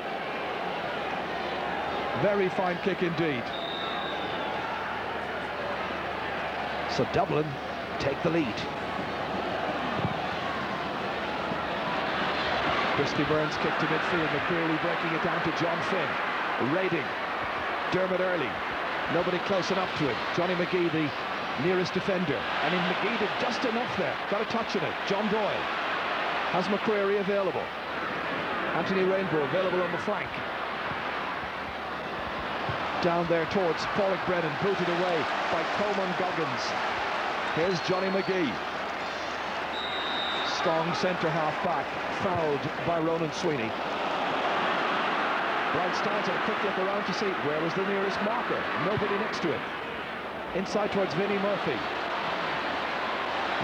Very fine kick indeed. So Dublin take the lead. Christy Burns kicked to midfield, McCreary breaking it down to John Finn. Raiding. Dermot Earley. Nobody close enough to him. Johnny McGee, the nearest defender. And McGee did just enough there. Got a touch on it. John Doyle has McCreary available. Anthony Rainbow available on the flank. Down there towards Pádraig Brennan, booted away by Coleman Goggins. Here's Johnny McGee. Strong centre-half back, fouled by Ronan Sweeney. Brian Stiles had a quick look around to see where was the nearest marker. Nobody next to him. Inside towards Vinnie Murphy.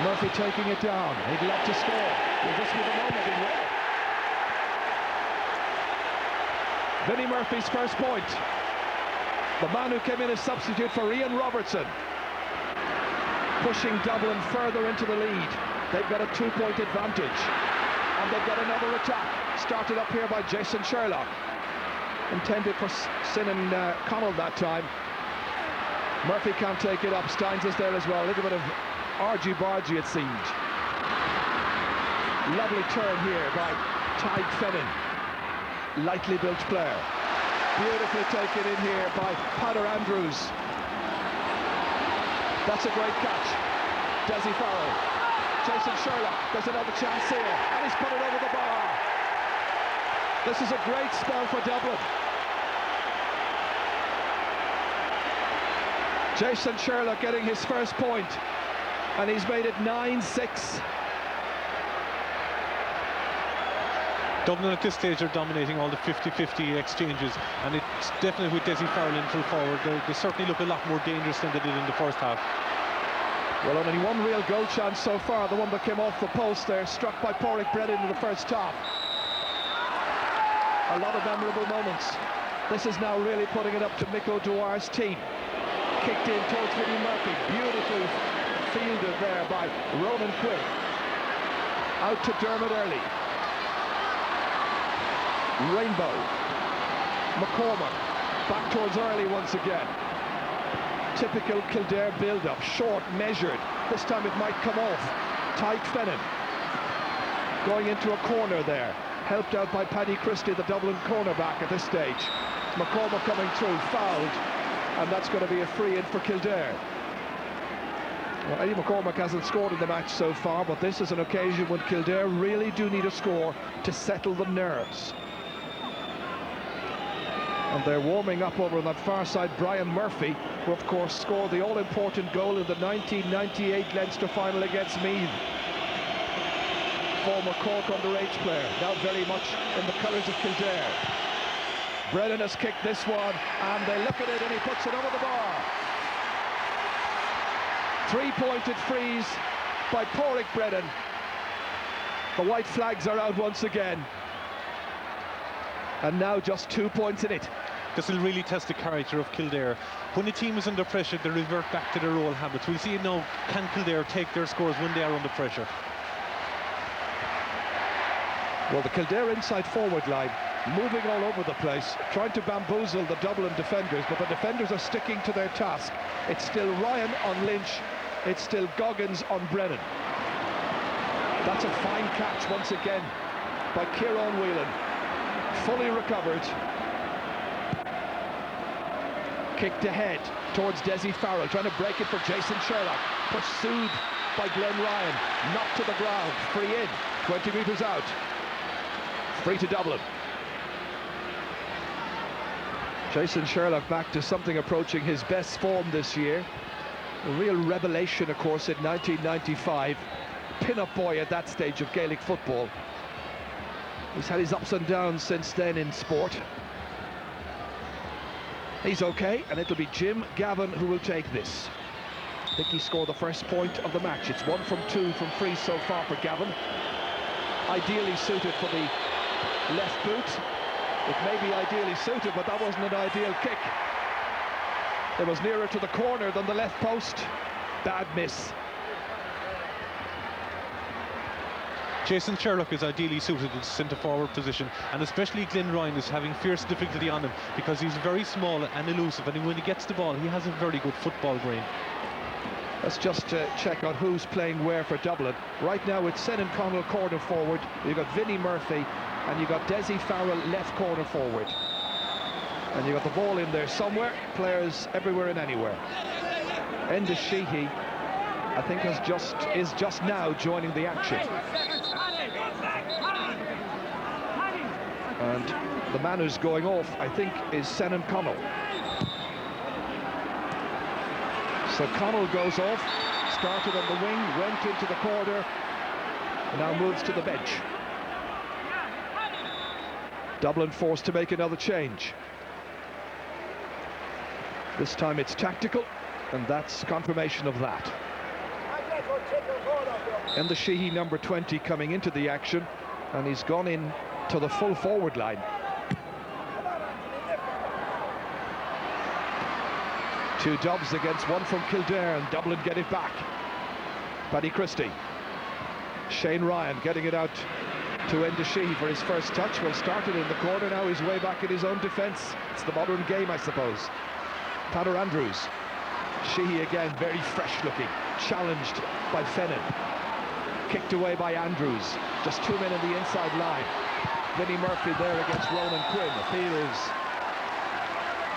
Murphy taking it down. He'd love to score. Will this be the moment? It will. Vinnie Murphy's first point. The man who came in as substitute for Ian Robertson. Pushing Dublin further into the lead. They've got a 2-point advantage. And they've got another attack. Started up here by Jason Sherlock. Intended for Sinan Connell that time. Murphy can't take it up. Steins is there as well. A little bit of argy-bargy, it seemed. Lovely turn here by Tadhg Fennin. Lightly built player. Beautifully taken in here by Peadar Andrews. That's a great catch. Desi Farrell. Jason Sherlock. There's another chance here. And he's put it over the bar. This is a great spell for Dublin. Jason Sherlock getting his first point, and he's made it 9-6. Dublin at this stage are dominating all the 50-50 exchanges, and it's definitely with Desi Farrell in full forward. They certainly look a lot more dangerous than they did in the first half. Well, only one real goal chance so far, the one that came off the post there, struck by Pádraig Brennan in the first half. A lot of memorable moments. This is now really putting it up to Mick O'Dwyer's team. Kicked in towards Vinnie Murphy, beautifully fielded there by Ronan Quinn. Out to Dermot Early. Rainbow. McCormack back towards Early once again. Typical Kildare build-up, short, measured. This time it might come off. Tadhg Fennin going into a corner there, helped out by Paddy Christie, the Dublin cornerback at this stage. McCormack coming through, fouled, and that's going to be a free-in for Kildare. Well, Eddie McCormack hasn't scored in the match so far, but this is an occasion when Kildare really do need a score to settle the nerves. And they're warming up over on that far side. Brian Murphy, who of course scored the all-important goal in the 1998 Leinster final against Meath. Former Cork underage player, now very much in the colours of Kildare. Brennan has kicked this one, and they look at it, and he puts it over the bar. Three-pointed freeze by Pádraig Brennan. The white flags are out once again. And now just 2 points in it. This will really test the character of Kildare. When a team is under pressure, they revert back to their old habits. We'll see now, can Kildare take their scores when they are under pressure? Well, the Kildare inside forward line moving all over the place, trying to bamboozle the Dublin defenders, but the defenders are sticking to their task. It's still Ryan on Lynch, it's still Goggins on Brennan. That's a fine catch once again by Kieran Whelan. Fully recovered. Kicked ahead towards Desi Farrell, trying to break it for Jason Sherlock. Pursued by Glenn Ryan, knocked to the ground, free in, 20 metres out. Free to Dublin. Jason Sherlock back to something approaching his best form this year. A real revelation, of course, in 1995. Pin-up boy at that stage of Gaelic football. He's had his ups and downs since then in sport. He's okay, and it'll be Jim Gavin who will take this. I think he scored the first point of the match. It's 1 from 2 from free so far for Gavin. Ideally suited for the left boot. It may be ideally suited, but that wasn't an ideal kick. It was nearer to the corner than the left post. Bad miss. Jason Sherlock is ideally suited in centre-forward position, and especially Glenn Ryan is having fierce difficulty on him because he's very small and elusive, and when he gets the ball, he has a very good football brain. Let's just check out who's playing where for Dublin. Right now it's Sinan Connell corner forward, you've got Vinnie Murphy, and you've got Desi Farrell left corner forward. And you've got the ball in there somewhere, players everywhere and anywhere. Enda Sheehy, I think is just now joining the action. And the man who's going off, I think, is Sinan Connell. So Connell goes off, started on the wing, went into the corner, and now moves to the bench. Dublin forced to make another change. This time it's tactical, And that's confirmation of that. And the Sheehy number 20 coming into the action, and he's gone in to the full forward line. Two Dubs against one from Kildare, and Dublin get it back. Paddy Christie. Shane Ryan getting it out to Enda Sheehy for his first touch. Well, started in the corner, now he's way back in his own defence. It's the modern game, I suppose. Tanner Andrews. Sheehy again, very fresh looking, challenged by Fennan. Kicked away by Andrews. Just 2 men in the inside line. Vinnie Murphy there against Ronan Quinn. Appeals.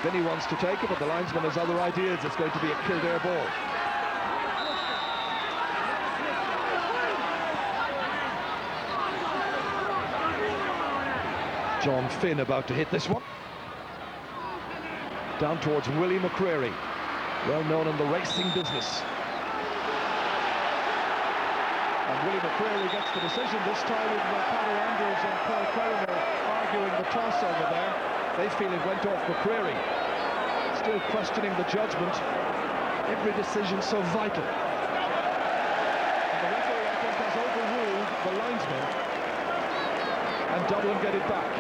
Vinnie wants to take it, but the linesman has other ideas. It's going to be a Kildare ball. John Finn about to hit this one. Down towards Willie McCreary, well known in the racing business. And Willie McCreary gets the decision this time with Paddy Andrews and Paul Curran arguing the toss over there. They feel it went off McCreary. Still questioning the judgment. Every decision so vital. And the referee, I think, has overruled the linesman. And Dublin get it back.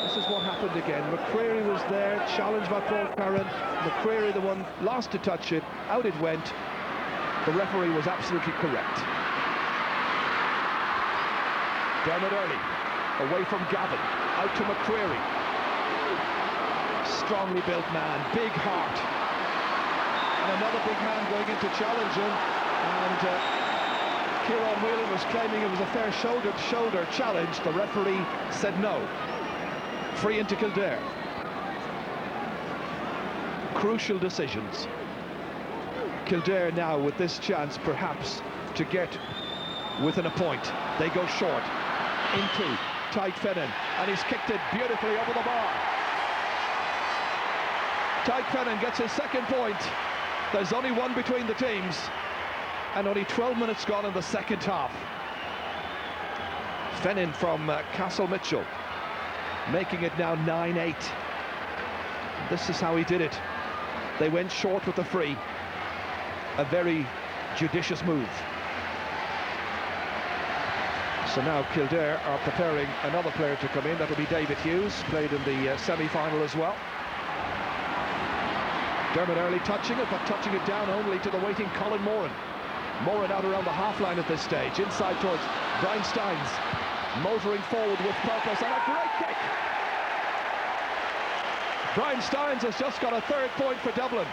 This is what happened again. McCreary was there, challenged by Paul Curran. McCreary, the one last to touch it, out it went. The referee was absolutely correct. Dermot Early, away from Gavin, out to McCreary. Strongly built man, big heart. And another big man going in to challenge him. And Kieran Whelan was claiming it was a fair shoulder-to-shoulder challenge. The referee said no. Free into Kildare. Crucial decisions. Kildare now with this chance perhaps to get within a point. They go short into Tyke Fennan, and he's kicked it beautifully over the bar. Tyke Fennan gets his second point. There's only one between the teams, and only 12 minutes gone in the second half. Fennan from Castle Mitchell, making it now 9-8. This is how he did it. They went short with the free. A very judicious move. So now Kildare are preparing another player to come in. That'll be David Hughes, played in the semi-final as well. Dermot Early touching it, but touching it down only to the waiting Colin Moran. Moran out around the half line at this stage, inside towards Brian Steins, motoring forward with purpose, and a great kick. Brian Steins has just got a third point for Dublin.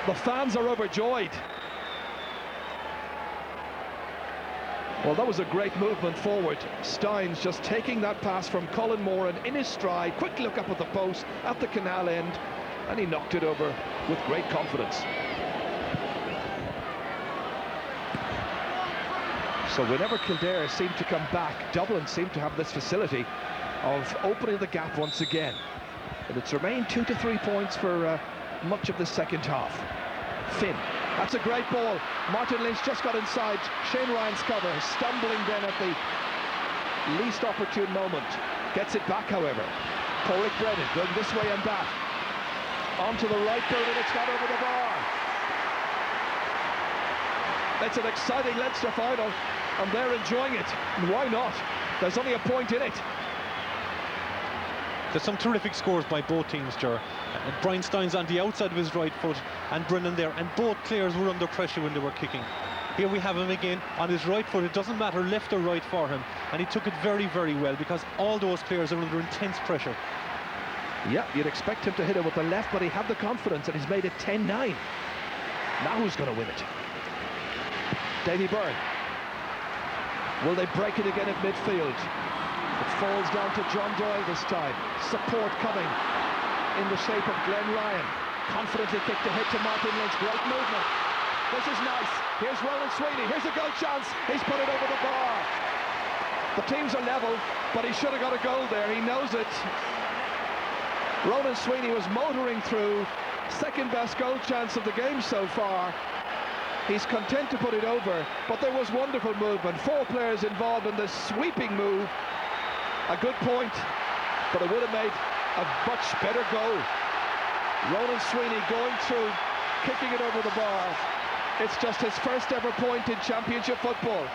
The fans are overjoyed. Well, that was a great movement forward. Steins just taking that pass from Colin Moran in his stride. Quick look up at the post, at the canal end, and he knocked it over with great confidence. So whenever Kildare seem to come back, Dublin seem to have this facility of opening the gap once again. And it's remained 2 to 3 points for much of the second half. Finn, that's a great ball. Martin Lynch just got inside Shane Ryan's cover, stumbling then at the least opportune moment. Gets it back, however. Porrick Brennan going this way and that. Onto the right boot, and it's got over the bar. It's an exciting Leinster final, and they're enjoying it. And why not? There's only a point in it. There's some terrific scores by both teams, Ger. Brian Steins on the outside of his right foot, and Brennan there, and both players were under pressure when they were kicking. Here we have him again on his right foot. It doesn't matter left or right for him, and he took it very, very well, because all those players are under intense pressure. Yeah, you'd expect him to hit it with the left, but he had the confidence, and he's made it 10-9. Now who's going to win it? Davy Byrne. Will they break it again at midfield? It falls down to John Doyle this time. Support coming in the shape of Glenn Ryan. Confidently kicked ahead to Martin Lynch. Great movement. This is nice. Here's Ronan Sweeney. Here's a goal chance. He's put it over the bar. The teams are level, but he should have got a goal there. He knows it. Ronan Sweeney was motoring through. Second best goal chance of the game so far. He's content to put it over, but there was wonderful movement. 4 players involved in this sweeping move. A good point, but it would have made a much better goal. Ronan Sweeney going through, kicking it over the bar. It's just his first ever point in championship football.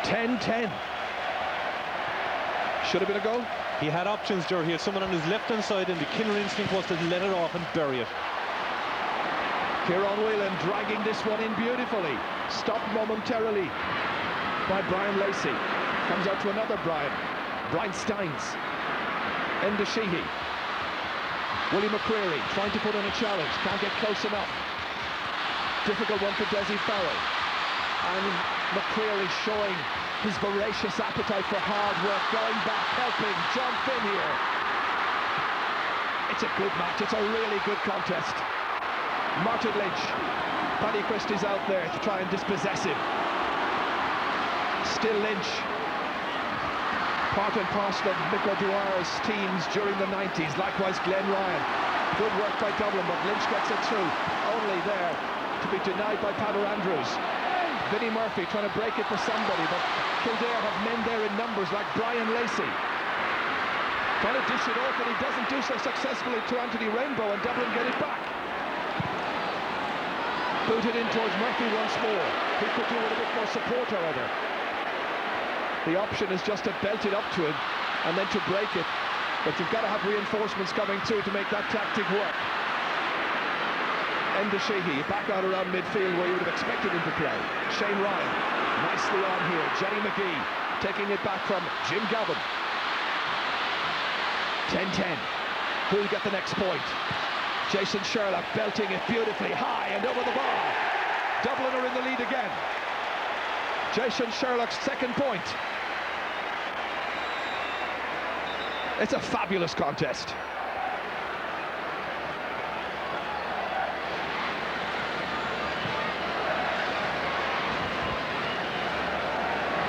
10-10. Should have been a goal. He had options, Ger. He had someone on his left-hand side, and the killer instinct was to let it off and bury it. Kieran Whelan dragging this one in beautifully. Stopped momentarily by Brian Lacey. Comes out to another Brian. Brian Steins. Enda Sheehy. Willie McCreary trying to put in a challenge. Can't get close enough. Difficult one for Desi Farrell. And McCreary showing his voracious appetite for hard work, going back, helping John Finn here. It's a good match, it's a really good contest. Martin Lynch, Paddy Christie's out there to try and dispossess him. Still Lynch. Part and parcel of Mick O'Dwyer's teams during the 90s, likewise Glenn Ryan. Good work by Dublin, but Lynch gets it through. Only there to be denied by Padder Andrews. Vinnie Murphy trying to break it for somebody, but Kildare have men there in numbers like Brian Lacey. Trying to dish it off, and he doesn't do so successfully to Anthony Rainbow, and Dublin get it back. Booted in towards Murphy once more. He could do with a bit more support, however. The option is just to belt it up to him and then to break it, but you've got to have reinforcements coming through to make that tactic work. Enda Sheehy back out around midfield where you would have expected him to play. Shane Ryan nicely on here. Jenny McGee taking it back from Jim Gavin. 10-10. Who'll get the next point? Jason Sherlock belting it beautifully high and over the bar. Dublin are in the lead again. Jason Sherlock's second point. It's a fabulous contest.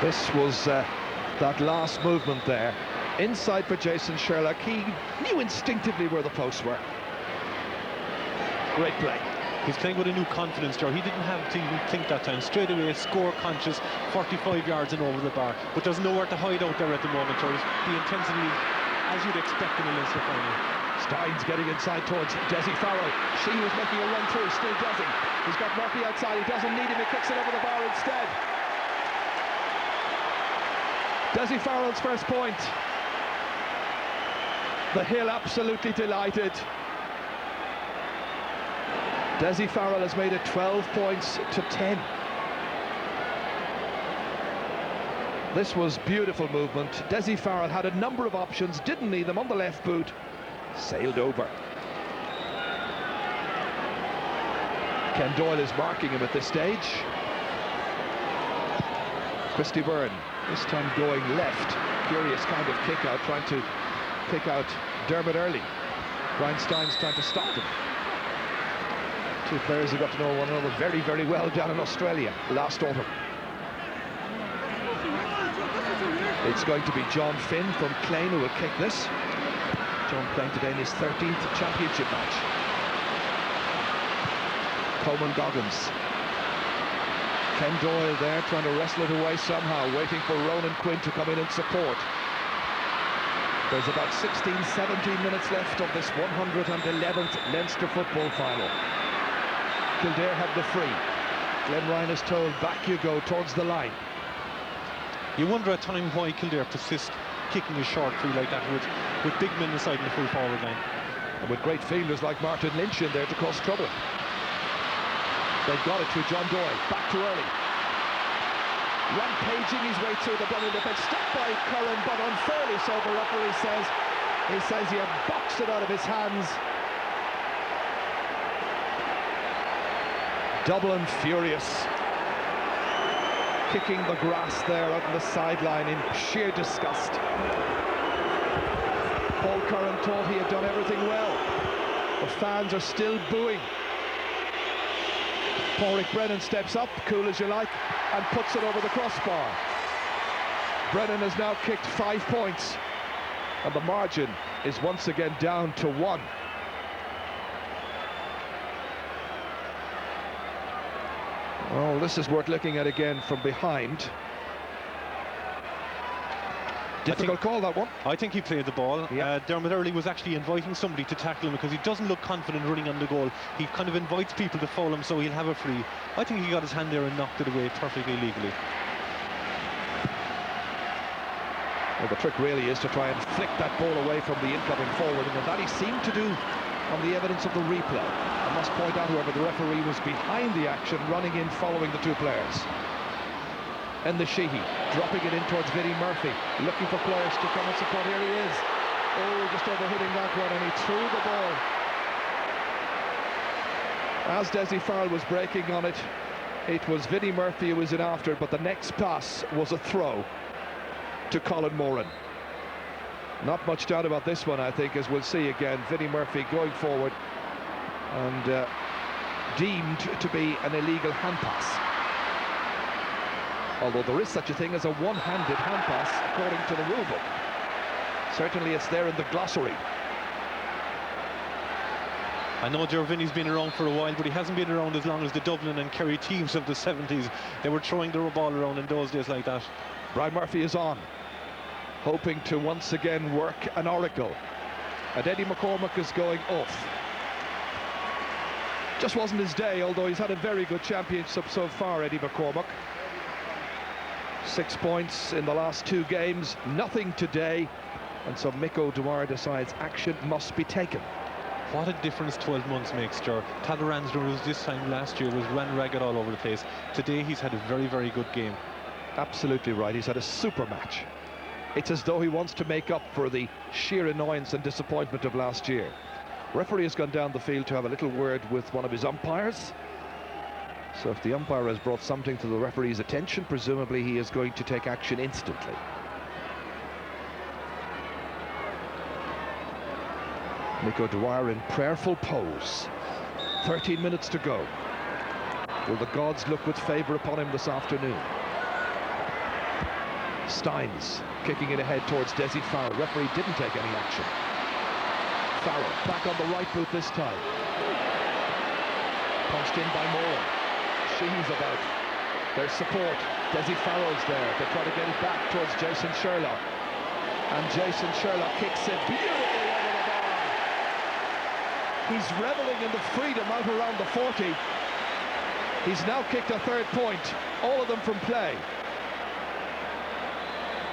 This was that last movement there. Inside for Jason Sherlock. He knew instinctively where the posts were. Great play. He's playing with a new confidence, Joe. He didn't have to even think that time. Straight away, score conscious, 45 yards and over the bar. But there's nowhere to hide out there at the moment, Joe. The intensity, as you'd expect in a Leinster final. Steins getting inside towards Desi Farrell. She was making a run through, still Desi. He's got Murphy outside, he doesn't need him, he kicks it over the bar instead. Desi Farrell's first point. The Hill absolutely delighted. Desi Farrell has made it 12 points to 10. This was beautiful movement. Desi Farrell had a number of options, didn't need them on the left boot, sailed over. Ken Doyle is marking him at this stage. Christy Byrne, this time going left. Curious kind of kick out, trying to pick out Dermot Early. Brian Steins trying to stop them. Two players who got to know one another very, very well down in Australia last autumn. It's going to be John Finn from Clane who will kick this. John playing today in his 13th championship match. Coleman Goggins. Ken Doyle there trying to wrestle it away somehow, waiting for Ronan Quinn to come in and support. There's about 16, 17 minutes left of this 111th Leinster football final. Kildare have the free. Glenn Ryan is told, back you go towards the line. You wonder at times why Kildare persist kicking a short free like that with big men inside in the full forward line. And with great fielders like Martin Lynch in there to cause trouble. They've got it to John Doyle, back to Early. Rampaging his way through the Dublin defence, stopped by Curran, but unfairly so, the referee says. He says he had boxed it out of his hands. Dublin furious. Kicking the grass there out on the sideline in sheer disgust. Paul Curran thought he had done everything well. The fans are still booing. Pádraig Brennan steps up, cool as you like, and puts it over the crossbar. Brennan has now kicked 5 points, and the margin is once again down to 1. Well, this is worth looking at again from behind. Difficult call, that one. I think he played the ball. Yeah. Dermot Earley was actually inviting somebody to tackle him because he doesn't look confident running on the goal. He kind of invites people to foul him so he'll have a free. I think he got his hand there and knocked it away perfectly legally. Well, the trick really is to try and flick that ball away from the incoming forward, and that he seemed to do on the evidence of the replay. I must point out, however, the referee was behind the action, running in, following the two players. And the Sheehy dropping it in towards Vinnie Murphy, looking for players to come and support. Here he is. Oh, just overhitting that one, and he threw the ball. As Dessie Farrell was breaking on it, it was Vinnie Murphy who was in after it, but the next pass was a throw to Colin Moran. Not much doubt about this one, I think, as we'll see again. Vinnie Murphy going forward and deemed to be an illegal hand pass. Although there is such a thing as a one-handed hand pass according to the rule book. Certainly it's there in the glossary. I know Vinnie's been around for a while, but he hasn't been around as long as the Dublin and Kerry teams of the 70s. They were throwing the ball around in those days like that. Brian Murphy is on, hoping to once again work an oracle. And Eddie McCormack is going off. Just wasn't his day, although he's had a very good championship so far, Eddie McCormack. 6 points in the last 2 games, nothing today. And so Mick O'Dwyer decides action must be taken. What a difference 12 months makes, Ger. Tyler Ransdor was this time last year, was ran ragged all over the place. Today he's had a very, very good game. Absolutely right, he's had a super match. It's as though he wants to make up for the sheer annoyance and disappointment of last year. Referee has gone down the field to have a little word with one of his umpires. So if the umpire has brought something to the referee's attention, presumably he is going to take action instantly. Mick O'Dwyer in prayerful pose. 13 minutes to go. Will the gods look with favour upon him this afternoon? Steins kicking it ahead towards Dessie Farrell. Referee didn't take any action. Farrell back on the right boot this time. Punched in by Moran. Sheehy's about. There's support. Dessie Farrell's there. They try to get it back towards Jason Sherlock. And Jason Sherlock kicks it beautifully over the bar. He's reveling in the freedom out around the 40. He's now kicked a 3rd point. All of them from play.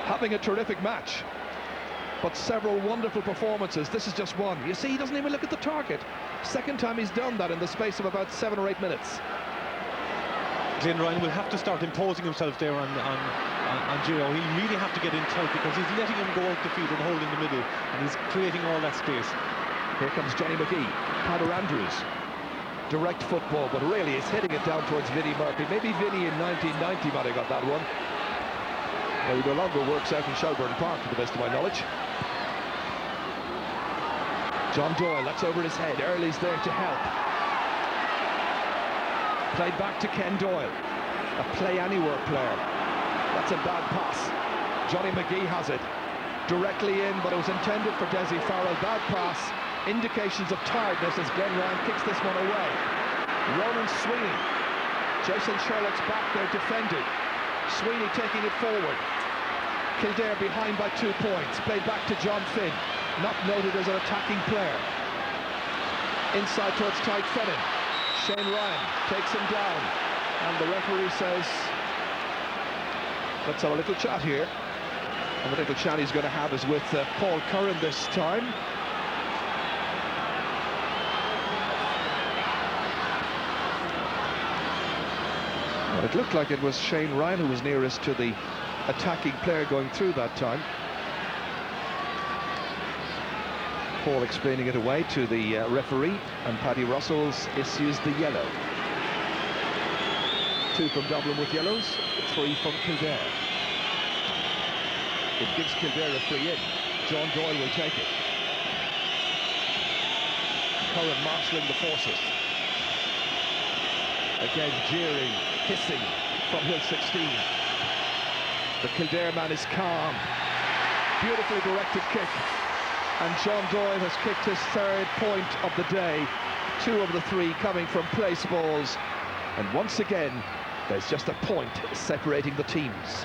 Having a terrific match, but several wonderful performances. This is just one. You see, he doesn't even look at the target. Second time he's done that in the space of about 7 or 8 minutes. Glenn Ryan will have to start imposing himself there on Giro. He really have to get in tight because he's letting him go out the field and hold in the middle, and he's creating all that space. Here comes Johnny McGee, Padder Andrews. Direct football, but really he's hitting it down towards Vinnie Murphy. Maybe Vinnie in 1990 might have got that one. Well, he no longer works out in Shelburne Park, to the best of my knowledge. John Doyle, that's over his head. Early's there to help. Played back to Ken Doyle, a play-anywhere player. That's a bad pass. Johnny McGee has it. Directly in, but it was intended for Dessie Farrell. Bad pass. Indications of tiredness as Glenn Ryan kicks this one away. Ronan Sweeney. Jason Sherlock's back there defended. Sweeney taking it forward. Kildare behind by 2 points. Played back to John Finn. Not noted as an attacking player. Inside towards Tyke Fennin. Shane Ryan takes him down. And the referee says, let's have a little chat here. And the little chat he's going to have is with Paul Curran this time. Well, it looked like it was Shane Ryan who was nearest to the attacking player going through that time. Paul explaining it away to the referee, and Paddy Russell's issues the yellow. 2 from Dublin with yellows, 3 from Kildare. It gives Kildare a free in. John Doyle will take it. Curran marshalling the forces. Again, jeering, hissing from Hill 16. The Kildare man is calm. Beautifully directed kick. And John Doyle has kicked his 3rd point of the day. 2 of the 3 coming from place balls. And once again, there's just a point separating the teams.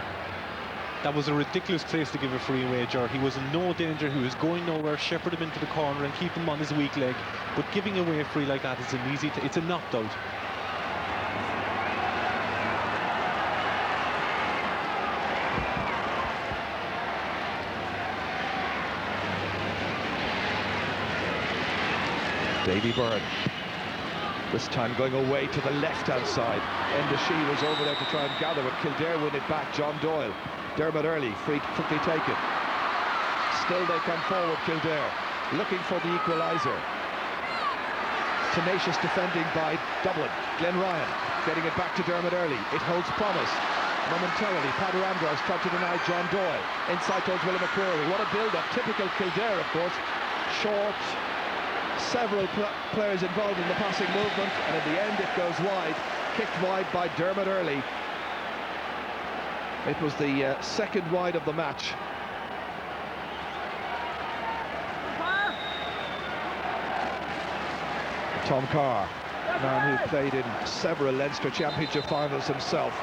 That was a ridiculous place to give a free wager. He was in no danger, he was going nowhere. Shepherd him into the corner and keep him on his weak leg. But giving away a free like that is an easy, it's a knocked out. Davy Byrne. This time going away to the left-hand side. Enda She was over there to try and gather, but Kildare win it back. John Doyle. Dermot Early, free, quickly taken. Still they come forward, Kildare, looking for the equaliser. Tenacious defending by Dublin. Glenn Ryan getting it back to Dermot Early. It holds promise. Momentarily, Pader Andros tried to deny John Doyle. Inside towards William McCreary. What a build-up. Typical Kildare, of course. Short. Several players involved in the passing movement, and in the end it goes wide. Kicked wide by Dermot Early. It was the second wide of the match. Tom Carr, a man who played in several Leinster Championship finals himself.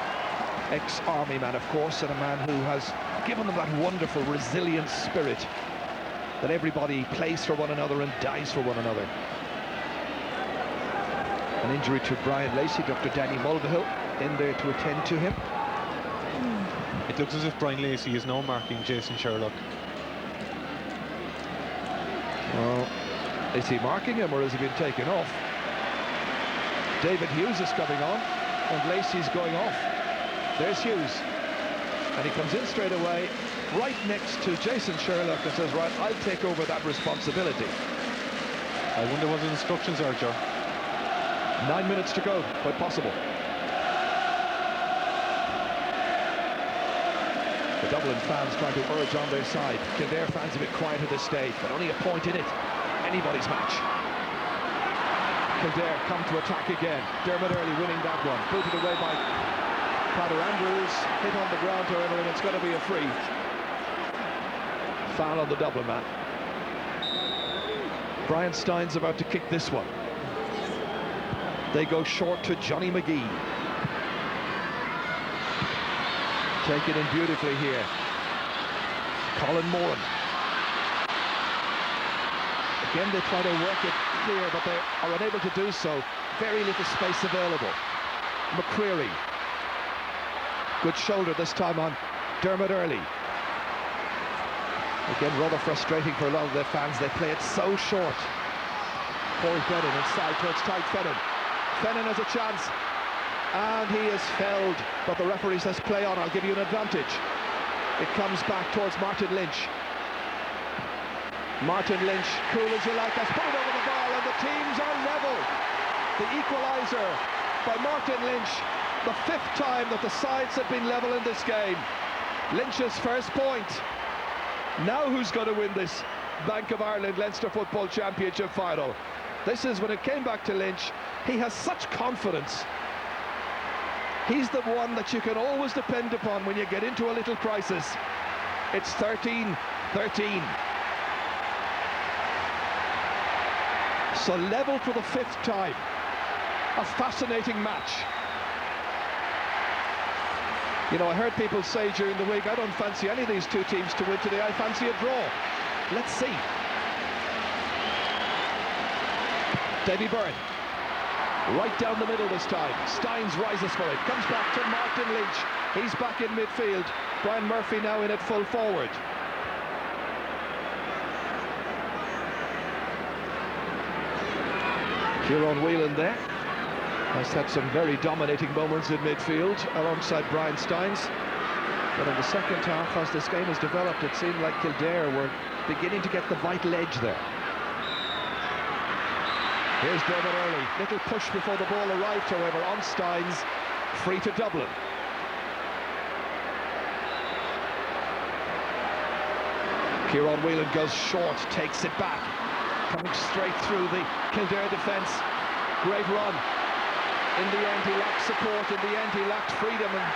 Ex-Army man, of course, and a man who has given them that wonderful resilient spirit that everybody plays for one another and dies for one another. An injury to Brian Lacey, Dr. Danny Mulvihill in there to attend to him. It looks as if Brian Lacey is now marking Jason Sherlock. Well, is he marking him or has he been taken off? David Hughes is coming on and Lacey's going off. There's Hughes. And he comes in straight away, right next to Jason Sherlock, and says, right, I'll take over that responsibility. I wonder what the instructions are, Joe. 9 minutes to go, quite possible. The Dublin fans trying to urge on their side. Kildare fans a bit quiet at this stage, but only a point in it. Anybody's match. Kildare come to attack again. Dermot Early winning that one. Booted away by Pader Andrews. Hit on the ground, however, and it's going to be a free. Foul on the Dublin man. Brian Stein's about to kick this one. They go short to Johnny McGee. Taken in beautifully here. Colin Moran. Again, they try to work it clear, but they are unable to do so. Very little space available. McCreary. Good shoulder this time on Dermot Early. Again, rather frustrating for a lot of their fans. They play it so short. Corey Fennon inside towards Tyke Fennon. Fennon has a chance. And he is felled, but the referee says play on, I'll give you an advantage. It comes back towards Martin Lynch. Martin Lynch, cool as you like, has put it over the bar and the teams are level. The equaliser by Martin Lynch, the 5th time that the sides have been level in this game. Lynch's first point. Now who's going to win this Bank of Ireland Leinster Football Championship final? This is when it came back to Lynch. He has such confidence. He's the one that you can always depend upon when you get into a little crisis. It's 13-13. So level for the 5th time. A fascinating match. You know, I heard people say during the week, I don't fancy any of these two teams to win today. I fancy a draw. Let's see. Davy Byrne. Right down the middle this time. Steins rises for it. Comes back to Martin Lynch. He's back in midfield. Brian Murphy now in at full forward. Kieran Whelan there. Has had some very dominating moments in midfield alongside Brian Steins. But in the second half, as this game has developed, it seemed like Kildare were beginning to get the vital edge there. Here's Dermot Early. Little push before the ball arrived, however, on Steins. Free to Dublin. Kieran Whelan goes short, takes it back. Coming straight through the Kildare defence. Great run. In the end, he lacked support. In the end, he lacked freedom and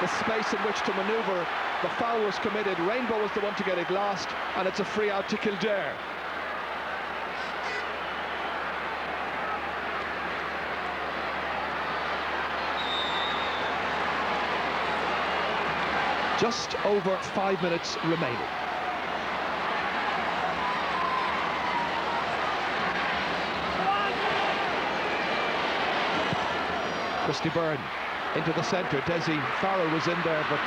the space in which to manoeuvre. The foul was committed. Rainbow was the one to get it last, and it's a free out to Kildare. Just over 5 minutes remaining. Christy Byrne into the centre. Desi Farrell was in there, but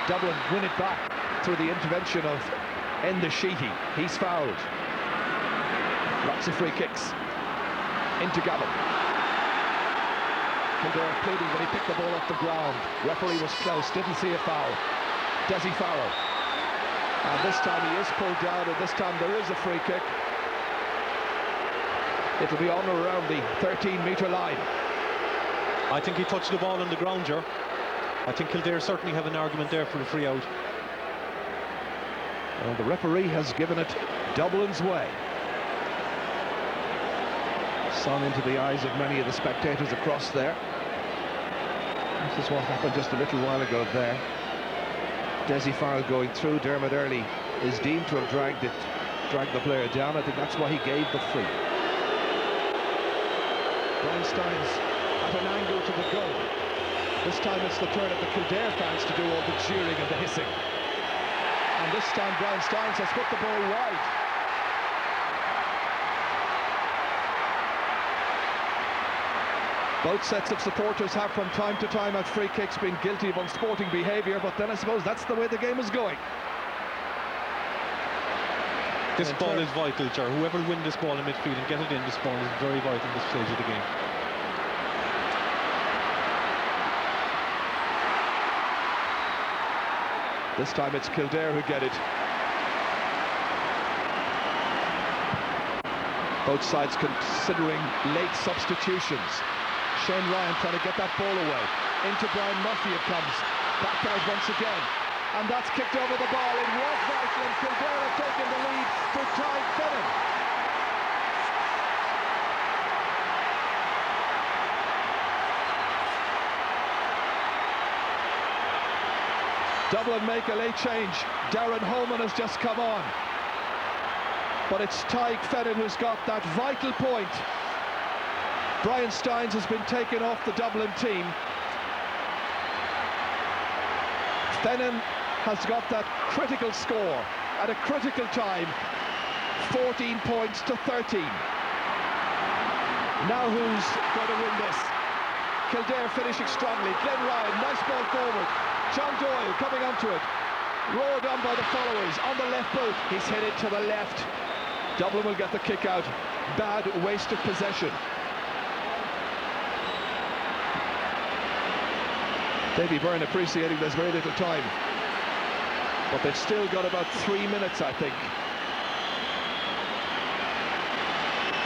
Dublin win it back through the intervention of Enda Sheehy. He's fouled. Lots of free kicks into Gavin. Kildare pleading, but he picked the ball off the ground. Referee was close, didn't see a foul. Desi Farrell. And this time he is pulled down, and this time there is a free kick. It'll be on or around the 13-metre line. I think he touched the ball on the ground, Ger. I think Kildare certainly have an argument there for the free out. Well, the referee has given it Dublin's way. Sun into the eyes of many of the spectators across there. This is what happened just a little while ago there. Desi Farrell going through. Dermot Early is deemed to have dragged the player down. I think that's why he gave the free. Brian Stynes at an angle to the goal. This time it's the turn of the Kildare fans to do all the cheering and the hissing. And this time Brian Stynes has put the ball wide. Both sets of supporters have from time to time at free kicks been guilty of unsporting behaviour, but then I suppose that's the way the game is going. This ball is vital, Ger. Whoever win this ball in midfield and get it in, this ball is very vital at this stage of the game. This time it's Kildare who get it. Both sides considering late substitutions. Shane Ryan trying to get that ball away. Into Brian Murphy it comes. Back out once again. And that's kicked over the bar. It was vital, and Kildare have taken the lead to Tadhg Fennin. Dublin make a late change. Darren Holman has just come on. But it's Tadhg Fennin who's got that vital point. Brian Stynes has been taken off the Dublin team. Fennin has got that critical score at a critical time. 14 points to 13. Now who's going to win this? Kildare finishing strongly. Glenn Ryan, nice ball forward. John Doyle coming onto it. Roared on by the followers on the left boot. He's hit it to the left. Dublin will get the kick out. Bad waste of possession. Davy Byrne appreciating there's very little time. But they've still got about 3 minutes, I think.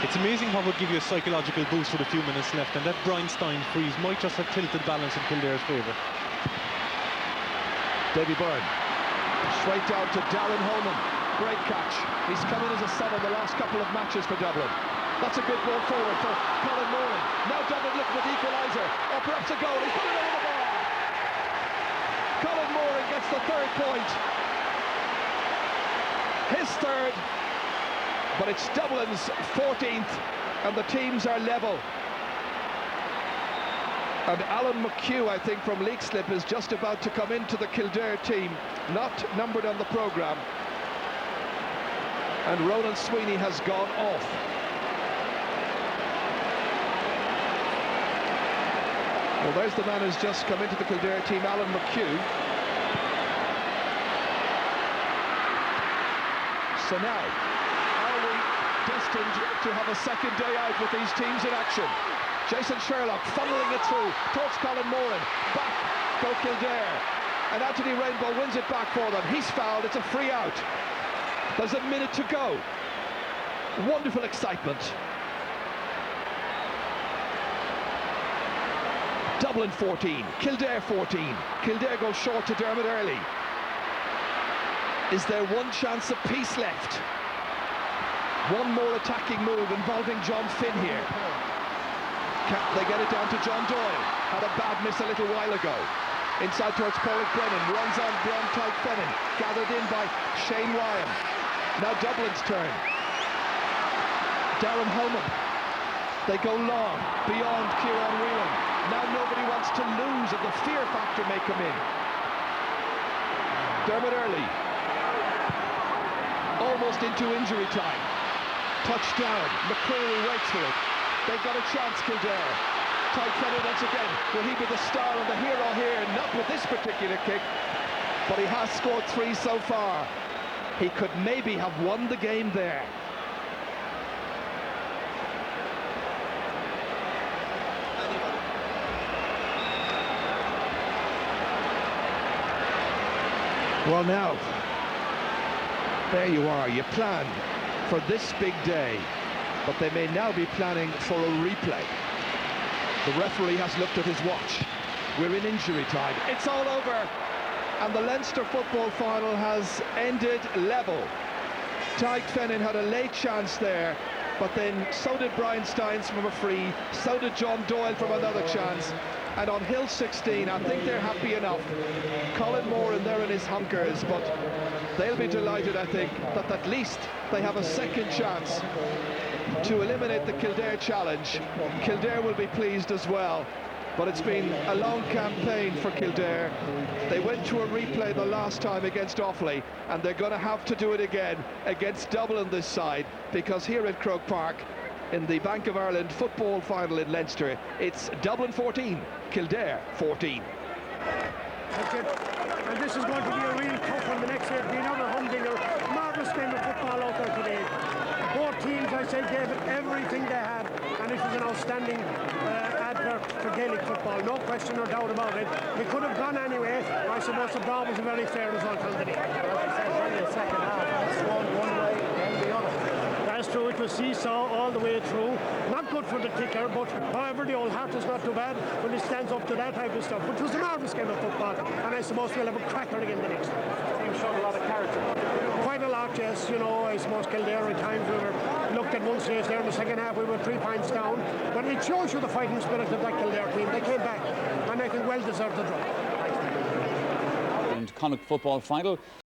It's amazing how it would give you a psychological boost with a few minutes left, and that Brian Stynes freeze might just have tilted the balance in Kildare's favour. Davy Byrne, straight down to Darren Holman. Great catch. He's come in as a sub in the last couple of matches for Dublin. That's a good ball forward for Colin Moran. Now Dublin looking for the equaliser, or perhaps a goal. He's put it over the bar. Colin Moran gets the third point. His third, but it's Dublin's 14th, and the teams are level. And Alan McHugh, I think, from Leixlip is just about to come into the Kildare team, not numbered on the programme. And Ronan Sweeney has gone off. Well, there's the man who's just come into the Kildare team, Alan McHugh. So now, are we destined to have a second day out with these teams in action? Jason Sherlock funneling it through towards Colin Moran. Back go Kildare. And Anthony Rainbow wins it back for them. He's fouled. It's a free out. There's a minute to go. Wonderful excitement. Dublin 14, Kildare 14. Kildare goes short to Dermot Early. Is there one chance of peace left? One more attacking move involving John Finn here. They get it down to John Doyle. Had a bad miss a little while ago. Inside towards Pauric Brennan. Runs on beyond Tadhg Fennin. Gathered in by Shane Ryan. Now Dublin's turn. Darren Holman. They go long beyond Kieran Whelan. Now nobody wants to lose, and the fear factor may come in. Dermot Early. Almost into injury time. Touchdown. McCreary waits for it. They've got a chance, Kildare. Tyke Fennan once again. Will he be the star and the hero here? Not with this particular kick, but he has scored 3 so far. He could maybe have won the game there. Well, now, there you are. You plan for this big day, but they may now be planning for a replay. The referee has looked at his watch. We're in injury time. It's all over. And the Leinster football final has ended level. Tyke Fennan had a late chance there, but then so did Brian Steins from a free, so did John Doyle from another chance. And on Hill 16, I think they're happy enough. Colin Moore in there in his hunkers, but they'll be delighted, I think, that at least they have a second chance to eliminate the Kildare challenge. Kildare will be pleased as well. But it's been a long campaign for Kildare. They went to a replay the last time against Offaly, and they're going to have to do it again against Dublin this side, because here at Croke Park, in the Bank of Ireland football final in Leinster, it's Dublin 14, Kildare 14. That's it. And this is going to be a real tough one the next year. Be another humdinger. Marvellous game of football out there today. Both teams, I say, gave it everything they had, and it was an outstanding advert for Gaelic football. No question or doubt about it. It could have gone anyway. I suppose the draw was a very fair result on the day. The second half, it's one way and the other. That's true. It was seesaw all the way through. Not good for the kicker, but however, the old heart is not too bad when it stands up to that type of stuff. But it was a marvellous game of football, and I suppose we'll have a cracker again the next time. Team showed a lot of character. Quite a lot, yes. You know, I suppose Kildare at times we were looked at one stage there in the second half. We were 3 points down, but it shows you the fighting spirit of that Kildare team. They came back, and I think well deserved the draw. And Connacht football final.